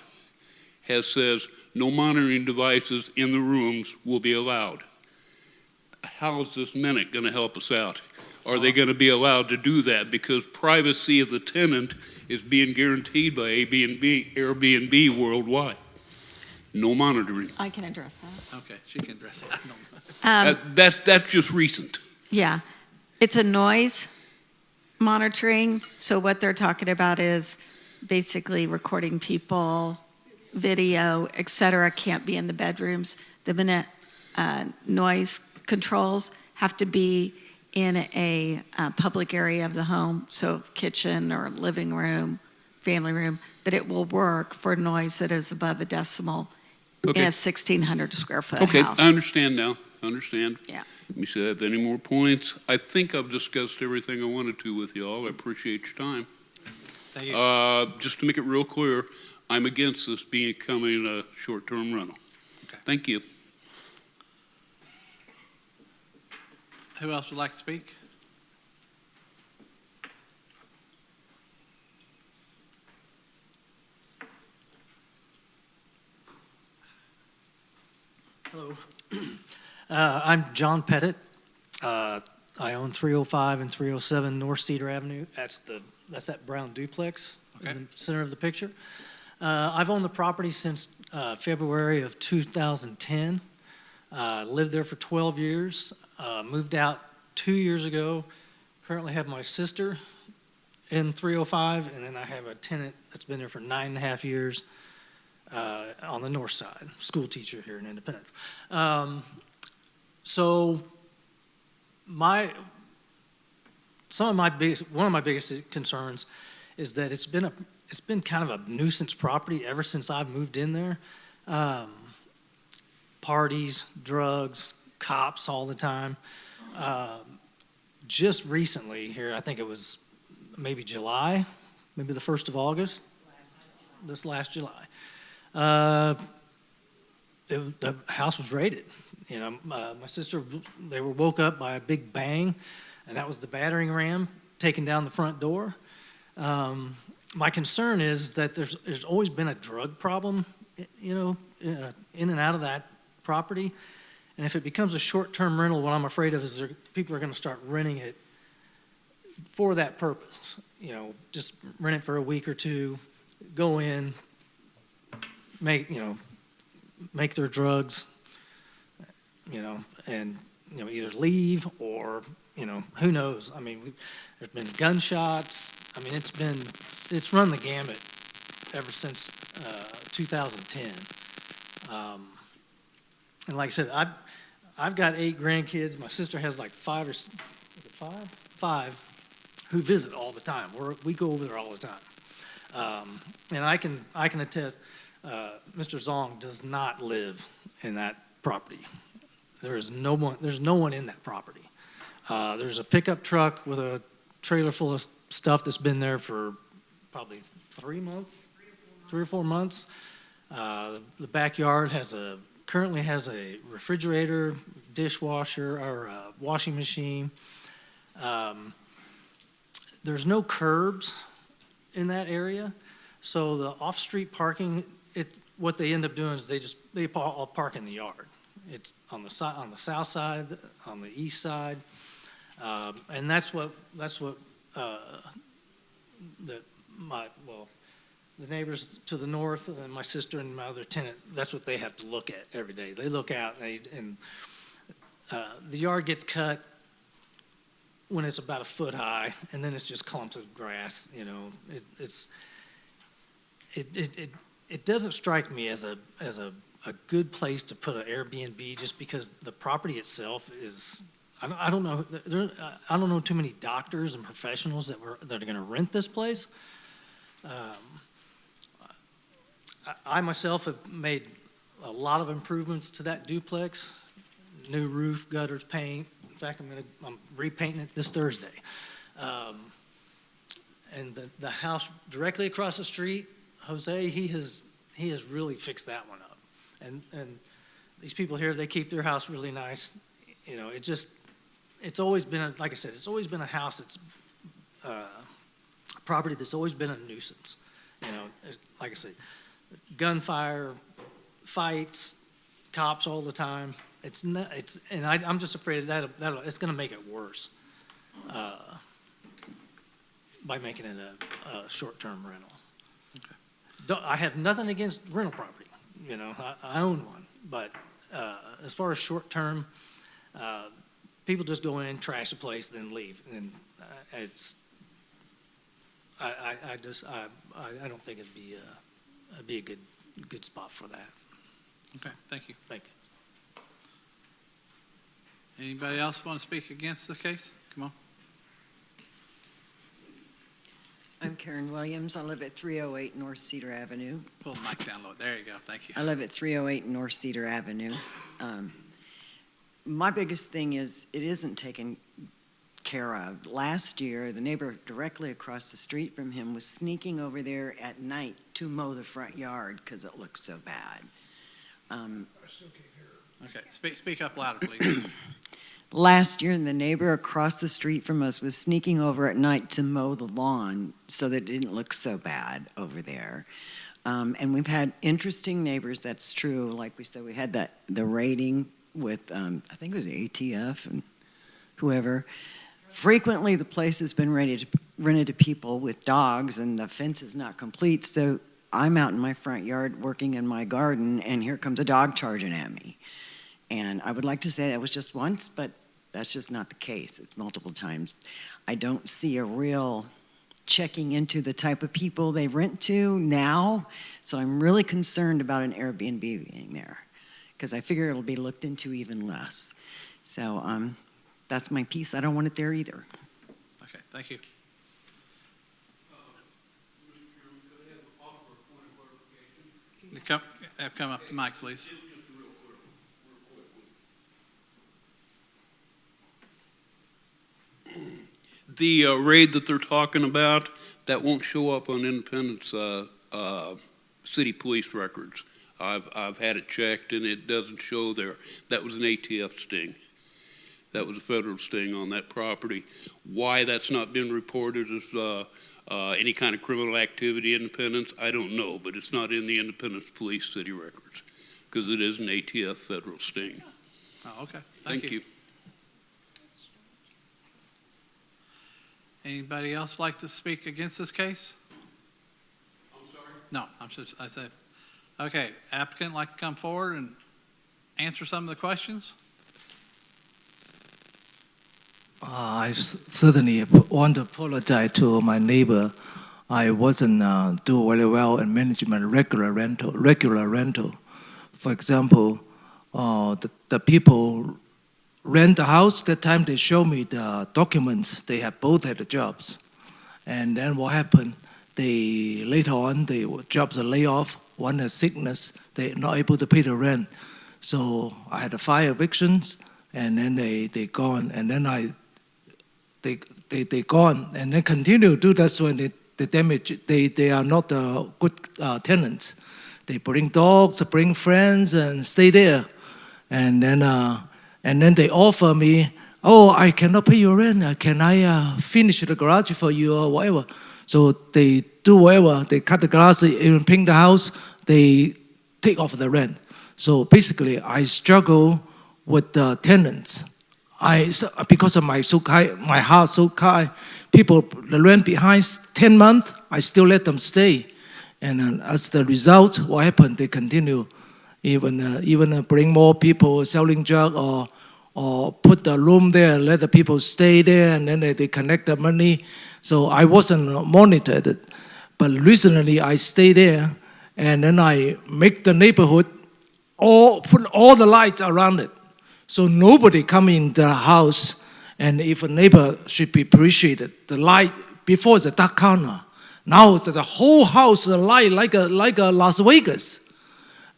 says no monitoring devices in the rooms will be allowed. How is this Minute going to help us out? Are they going to be allowed to do that? Because privacy of the tenant is being guaranteed by Airbnb worldwide. No monitoring. I can address that. okay, she can address it. I don't know. That's just recent. Yeah, it's a noise monitoring. So what they're talking about is basically recording people, video, et cetera, can't be in the bedrooms. The Minute noise controls have to be in a public area of the home, so kitchen or living room, family room, but it will work for noise that is above a decimal in Okay. a 1,600 square foot Okay, house. I understand now. Understand. Yeah. Let me see if I have any more points. I think I've discussed everything I wanted to with you all. I appreciate your time. Thank you. Just to make it real clear, I'm against this becoming a short-term rental. Okay. Thank you. Who else would like to speak? Hello. I'm John Pettit. I own 305 and 307 North Cedar Avenue. That's that brown duplex in the center of the picture. I've owned the property since February of 2010. Lived there for 12 years. Moved out 2 years ago. Currently have my sister in 305, and then I have a tenant that's been there for 9.5 years. On the north side, school teacher here in Independence. So one of my biggest concerns is that it's been kind of a nuisance property ever since I've moved in there. Parties, drugs, cops all the time. Just recently here, I think it was maybe July, maybe the 1st of August, this last July. The house was raided. You know, my sister, they were woke up by a big bang, and that was the battering ram taking down the front door. My concern is that there's always been a drug problem, you know, in and out of that property. And if it becomes a short-term rental, what I'm afraid of is people are going to start renting it for that purpose. You know, just rent it for a week or two, go in, make their drugs, you know, and, you know, either leave or, you know, who knows? I mean, there's been gunshots. I mean, it's run the gamut ever since 2010. And like I said, I've got 8 grandkids. My sister has like 5 or, is it 5? 5 who visit all the time. We go over there all the time. And I can attest, Mr. Zong does not live in that property. There's no one in that property. There's a pickup truck with a trailer full of stuff that's been there for probably 3 months, 3 or 4 months. The backyard currently has a refrigerator, dishwasher, or a washing machine. There's no curbs in that area, so the off-street parking, what they end up doing is they all park in the yard. It's on the south side, on the east side, and that's what the neighbors to the north and my sister and my other tenant, that's what they have to look at every day. They look out and the yard gets cut when it's about a foot high, and then it's just clumps of grass. You know, it doesn't strike me as a good place to put an Airbnb, just because the property itself is. I don't know. I don't know too many doctors and professionals that are going to rent this place. I myself have made a lot of improvements to that duplex. New roof, gutters, paint. In fact, I'm repainting it this Thursday. And the house directly across the street, Jose, he has really fixed that one up. And these people here, they keep their house really nice. You know, it's always been, like I said, it's always been a house that's a property that's always been a nuisance. You know, like I said, gunfire, fights, cops all the time. I'm just afraid that it's going to make it worse by making it a short-term rental. Okay. I have nothing against rental property. You know, I own one, but as far as short-term, people just go in, trash the place, then leave, and I don't think it'd be a good spot for that. Okay, thank you. Thank you. Anybody else want to speak against the case? Come on. I'm Karen Williams. I live at 308 North Cedar Avenue. Pull the mic down low. There you go. Thank you. I live at 308 North Cedar Avenue. My biggest thing is it isn't taken care of. Last year, the neighbor directly across the street from him was sneaking over there at night to mow the front yard because it looked so bad. Okay, speak up louder, please. Last year, the neighbor across the street from us was sneaking over at night to mow the lawn so that it didn't look so bad over there. And we've had interesting neighbors, that's true. Like we said, we had the rating with, I think it was ATF and whoever. Frequently, the place has been rented to people with dogs, and the fence is not complete. So I'm out in my front yard working in my garden, and here comes a dog charging at me. And I would like to say that was just once, but that's just not the case. It's multiple times. I don't see a real checking into the type of people they rent to now, so I'm really concerned about an Airbnb being there, because I figure it'll be looked into even less. So that's my piece. I don't want it there either. Okay, thank you. Come up to mic, please. The raid that they're talking about, that won't show up on Independence city police records. I've had it checked, and it doesn't show there. That was an ATF sting. That was a federal sting on that property. Why that's not been reported as any kind of criminal activity in Independence, I don't know, but it's not in the Independence Police city records because it is an ATF federal sting. Oh, okay. Thank you. Anybody else like to speak against this case? I'm sorry? No, I said, okay, applicant like to come forward and answer some of the questions? I certainly want to apologize to my neighbor. I wasn't do very well in management regular rental. For example, the people rent the house. That time they show me the documents. They have both had the jobs, and then what happened? Later on the jobs are laid off. One has sickness. They're not able to pay the rent. So I had 5 evictions, and then they gone, and then they gone, and then continue to do that when they damage. They are not good tenants. They bring dogs, bring friends, and stay there, and then they offer me, oh, I cannot pay your rent. Can I finish the garage for you or whatever? So they do whatever. They cut the glass, even paint the house. They take off the rent. So basically, I struggle with the tenants. Because of my heart so high, people the rent behind 10 months, I still let them stay. And as the result, what happened? They continue, even bring more people selling drugs or put the room there, let the people stay there, and then they collect the money. So I wasn't monitored. But recently, I stay there, and then I make the neighborhood put all the lights around it. So nobody come in the house, and if a neighbor should be appreciated, the light before is a dark corner. Now the whole house light like a Las Vegas.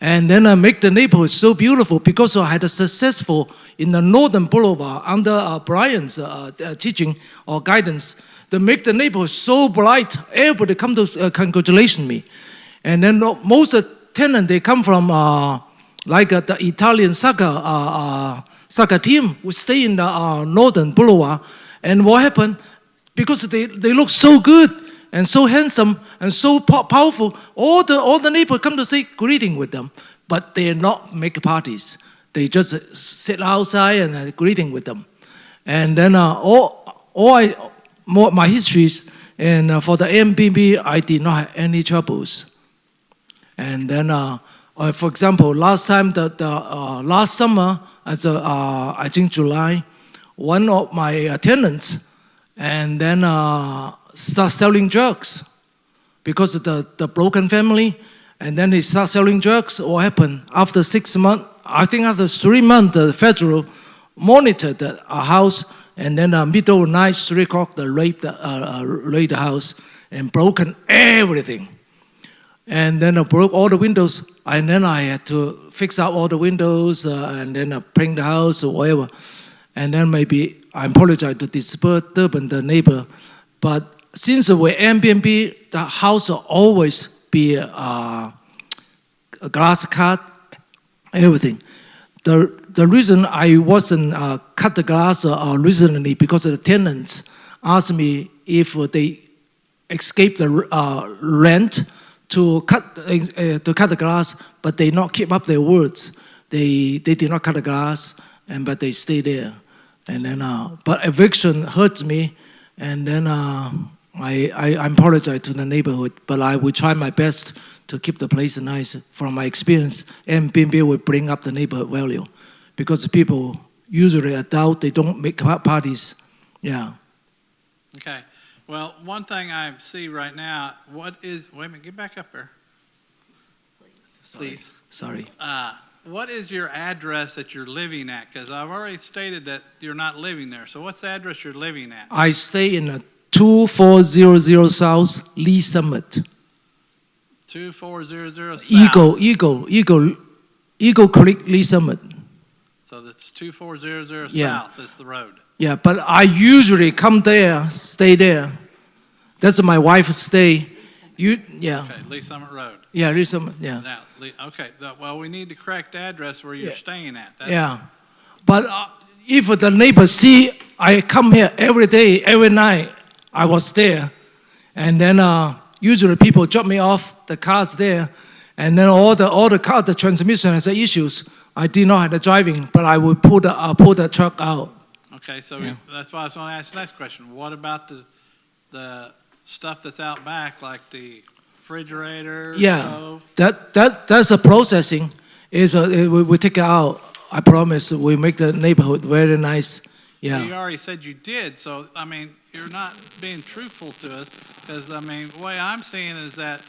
And then I make the neighborhood so beautiful because I had a successful in the Northern Boulevard under Brian's teaching or guidance. They make the neighborhood so bright, everybody come to congratulate me. And then most of the tenants, they come from the Italian soccer team would stay in the Northern Boulevard. And what happened? Because they look so good and so handsome and so powerful, all the neighbors come to say greeting with them. But they not make parties. They just sit outside and greeting with them. And then my histories, and for the Airbnb, I did not have any troubles. And then, for example, last summer, I think July, one of my tenants, and then start selling drugs because of the broken family, and then he start selling drugs. What happened? After 6 months, I think after 3 months, the federal monitored our house, and then middle of the night, 3 o'clock, they raided the house and broken everything. And then I broke all the windows, and then I had to fix up all the windows, and then paint the house or whatever. And then maybe I apologize to disturb the neighbor, but since we're Airbnb, the house will always be a glass cut, everything. The reason I wasn't cut the glass recently because the tenants asked me if they escape the rent to cut the glass, but they not keep up their words. They did not cut the glass, but they stay there. And then, but eviction hurts me, and then I apologize to the neighborhood, but I will try my best to keep the place nice. From my experience, Airbnb will bring up the neighborhood value, because people usually adult, they don't make parties. Yeah. Okay. Well, one thing I see right now, wait a minute, get back up there. Please. Sorry. What is your address that you're living at? Because I've already stated that you're not living there. So what's the address you're living at? I stay in 2400 South Lee Summit. 2400 South. Eagle Creek Lee Summit. So that's 2400 Yeah. South is the road. Yeah, but I usually come there, stay there. That's my wife's stay. Yeah. Okay, Lee Summit Road. Yeah, Lee Summit, yeah. Now, okay, well, we need the correct address where you're staying at. Yeah. But if the neighbors see I come here every day, every night, I was there. And then usually people drop me off, the car's there. And then all the car, the transmission has issues. I did not have the driving, but I would pull the truck out. Okay, so that's why I was going to ask the next question. What about the stuff that's out back, like the refrigerator? Yeah, stove? that's a processing. We take it out. I promise we make the neighborhood very nice. Yeah. You already said you did, so I mean you're not being truthful to us, because I mean the way I'm seeing is that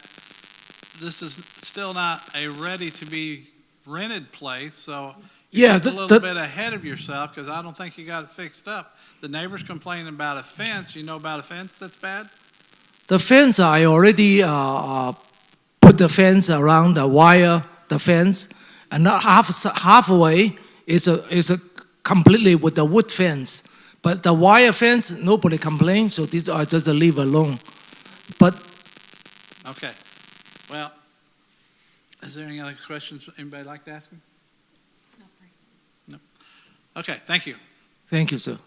this is still not a ready to be rented place, so you're a little bit ahead of yourself, because I don't think you got it fixed up. The neighbors complaining about a fence. You know about a fence that's bad? The fence, I already put the fence around the wire, the fence, and halfway is a completely with the wood fence. But the wire fence, nobody complains, so these are just leave alone. But Okay. Well, is there any other questions anybody like to ask me? No. Okay, thank you. thank you, sir.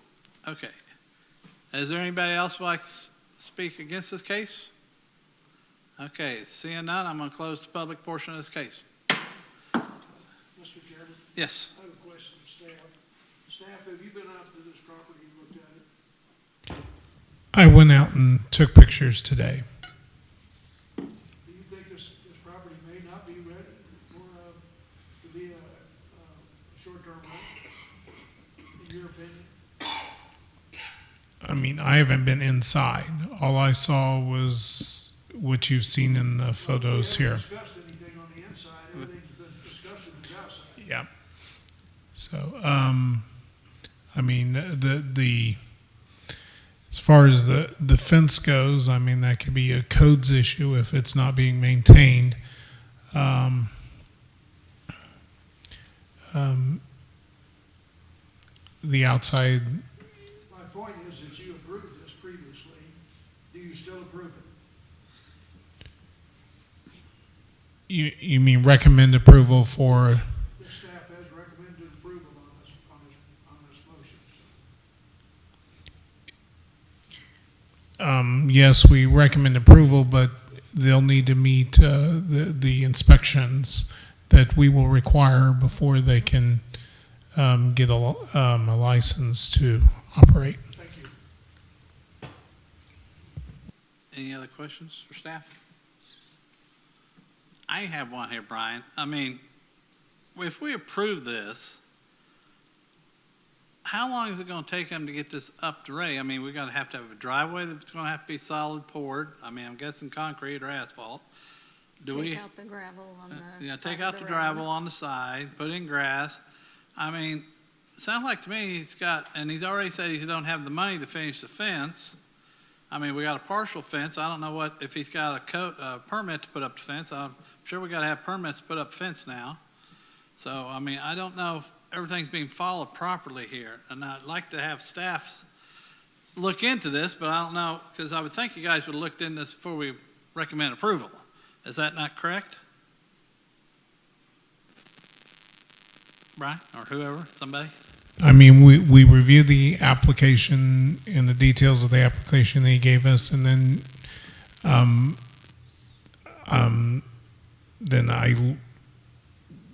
Okay. Is there anybody else who would like to speak against this case? Okay, seeing none, I'm going to close the public portion of this case. Mr. Chairman, Yes. I have a question to staff. Staff, have you been out to this property and looked at it? I went out and took pictures today. Do you think this property may not be ready to be a short-term rental, in your opinion? I mean, I haven't been inside. All I saw was what you've seen in the photos here. We haven't discussed anything on the inside, everything's been discussed on the outside. Yeah. So, I mean, the as far as the fence goes, I mean, that could be a codes issue if it's not being maintained. The outside, My point is that you approved this previously. Do you still approve it? you mean recommend approval for? The staff has recommended approval on this motion. Yes, we recommend approval, but they'll need to meet the inspections that we will require before they can get a license to operate. Thank you. Any other questions for staff? I have one here, Brian. I mean, if we approve this, how long is it going to take them to get this up to rate? I mean, we're going to have a driveway that's going to have to be solid poured. I mean, I'm guessing concrete or asphalt. Take out the gravel on the Yeah, side take of out the the road. gravel on the side, put in grass. I mean, sounds like to me he's got, and he's already said he don't have the money to finish the fence. I mean, we got a partial fence. I don't know if he's got a permit to put up the fence. I'm sure we got to have permits to put up fence now. So, I mean, I don't know if everything's being followed properly here. And I'd like to have staffs look into this, but I don't know, because I would think you guys would have looked into this before we recommend approval. Is that not correct? Brian, or whoever, somebody? I mean, we reviewed the application and the details of the application that he gave us, and then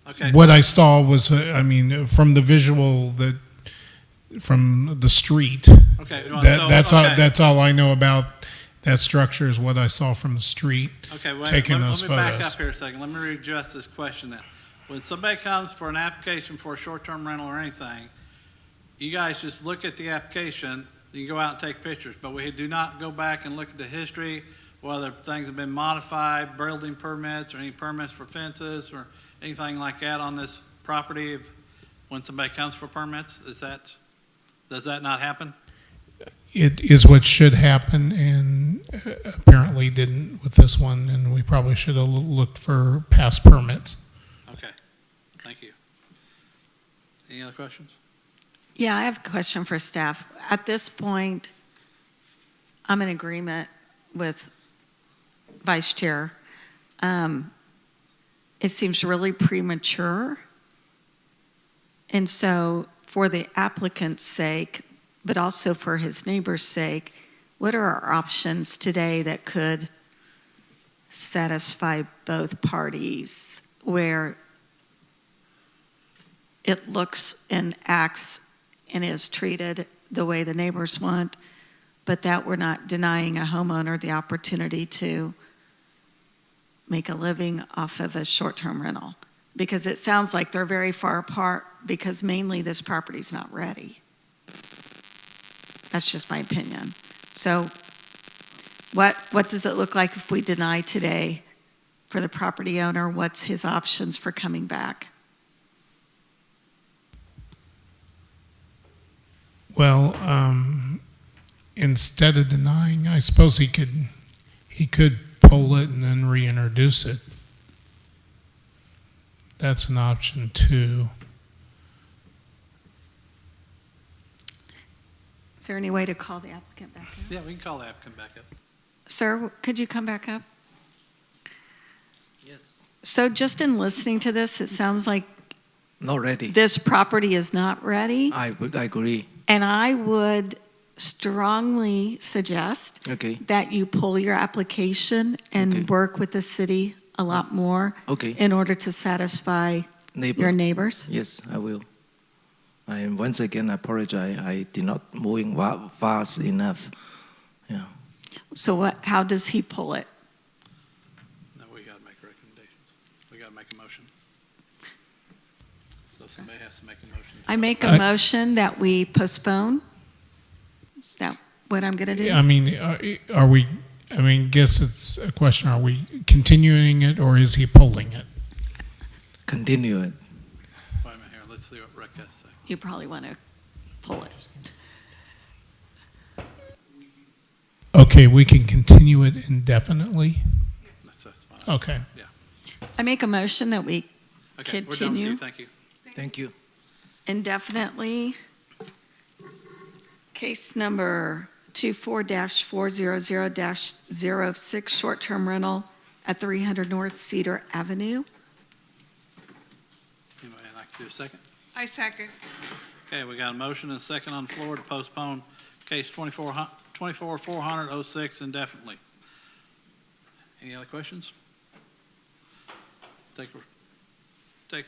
Okay. what I saw was, I mean, from the visual from the street. Okay, well, That's all. okay. That's all I know about that structure is what I saw from the street. Okay, wait, taking let those me back photos. up here a second. Let me readjust this question then. When somebody comes for an application for a short-term rental or anything, you guys just look at the application, you can go out and take pictures, but we do not go back and look at the history, whether things have been modified, building permits, or any permits for fences, or anything like that on this property when somebody comes for permits? Does that not happen? It is what should happen, and apparently didn't with this one, and we probably should have looked for past permits. Okay, thank you. Any other questions? Yeah, I have a question for staff. At this point, I'm in agreement with Vice Chair. It seems really premature. And so for the applicant's sake, but also for his neighbor's sake, what are our options today that could satisfy both parties where it looks and acts and is treated the way the neighbors want, but that we're not denying a homeowner the opportunity to make a living off of a short-term rental? Because it sounds like they're very far apart because mainly this property's not ready. That's just my opinion. So what does it look like if we deny today for the property owner? What's his options for coming back? Well, instead of denying, I suppose he could pull it and then reintroduce it. That's an option too. Is there any way to call the applicant back up? Yeah, we can call the applicant back up. Sir, could you come back up? Yes. So just in listening to this, it sounds like Not ready. this property is not ready. I agree. And I would strongly suggest Okay. that you pull your application and Okay. work with the city a lot more Okay. in order to satisfy Neighbor. your neighbors. Yes, I will. I once again apologize. I did not moving fast enough. Yeah. So how does he pull it? No, we got to make recommendations. We got to make a motion. So somebody has to make a motion. I make a motion that we postpone. Is that what I'm going to do? I mean, are we, I mean, guess it's a question, are we continuing it or is he pulling it? Continue it. Wait a minute here, let's see what Rick has to say. You probably want to pull it. Okay, we can continue it indefinitely? That's fine. Okay. I make a motion that we Okay, we're done with you, continue thank you. Thank you. indefinitely. Case number 24-400-06, short-term rental at 300 North Cedar Avenue. Anybody like to do a second? I second. Okay, we got a motion and a second on the floor to postpone case 24-400-06 indefinitely. Any other questions? Take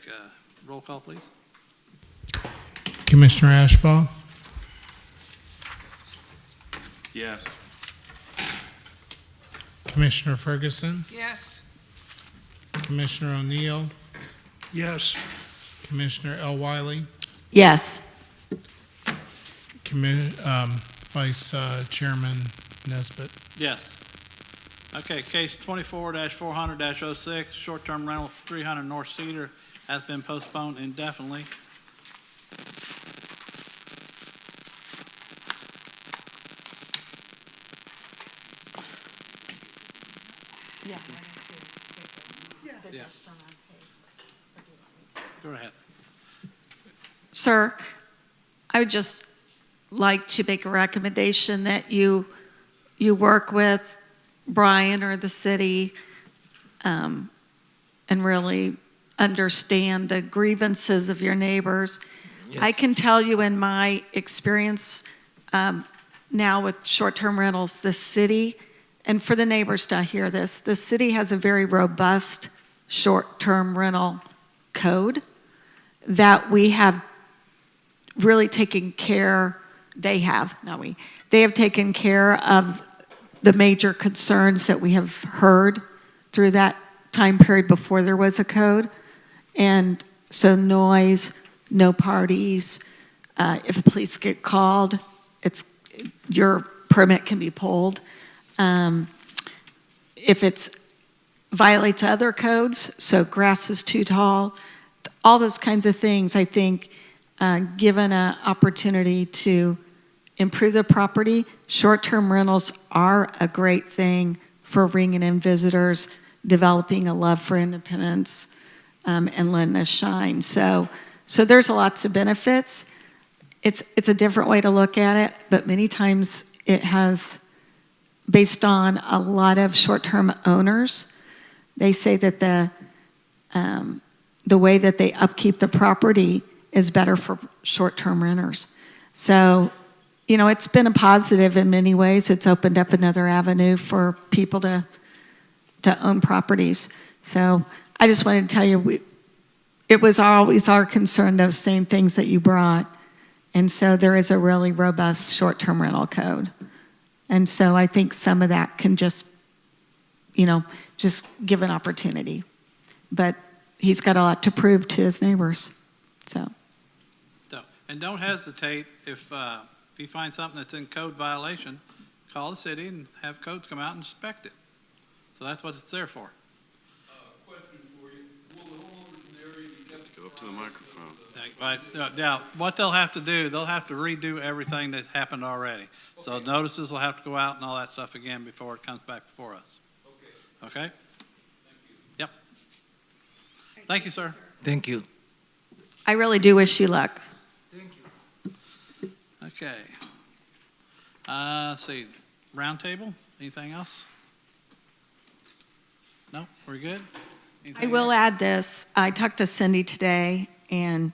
a roll call, please. Commissioner Ashbaugh, Yes. Commissioner Ferguson, Yes. Commissioner O'Neill, Yes. Commissioner L. Wiley, Yes. Vice Chairman Nesbitt. Yes. Okay, case 24-400-06, short-term rental 300 North Cedar has been postponed indefinitely. Yeah. Go ahead. Sir, I would just like to make a recommendation that you work with Brian or the city and really understand the grievances of your neighbors. I Yes. can tell you in my experience now with short-term rentals, the city, and for the neighbors to hear this, the city has a very robust short-term rental code that we have really taken care, they have taken care of the major concerns that we have heard through that time period before there was a code. And so noise, no parties, if police get called, your permit can be pulled. If it's violates other codes, so grass is too tall, all those kinds of things, I think, given an opportunity to improve the property, short-term rentals are a great thing for bringing in visitors, developing a love for Independence, and letting us shine. So there's lots of benefits. It's a different way to look at it, but many times it has, based on a lot of short-term owners, they say that the way that they upkeep the property is better for short-term renters. So, it's been a positive in many ways. It's opened up another avenue for people to own properties. So I just wanted to tell you, it was always our concern, those same things that you brought. And so there is a really robust short-term rental code. And so I think some of that can just give an opportunity. But he's got a lot to prove to his neighbors, so. And don't hesitate if you find something that's in code violation, call the city and have codes come out and inspect it. So that's what it's there for. Question for you. Will the homeowners in the area be kept? Go up to the microphone. Now, what they'll have to do, they'll have to redo everything that's happened already. So notices will have to go out and all that stuff again before it comes back before us. Okay? Thank you. Yep. Thank you, sir. Thank you. I really do wish you luck. Okay. Let's see, roundtable, anything else? No, we're good? I Anything will else? add this. I talked to Cindy today, and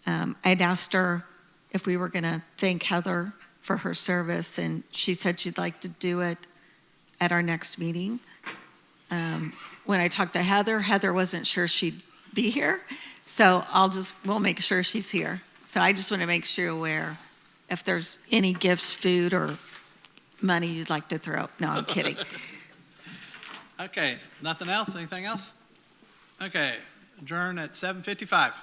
I'd asked her if we were going to thank Heather for her service, and she said she'd like to do it at our next meeting. When I talked to Heather, Heather wasn't sure she'd be here, so we'll make sure she's here. So I just want to make sure you're aware if there's any gifts, food, or money you'd like to throw. No, I'm kidding. Okay, nothing else, anything else? Okay, adjourn at 7:55.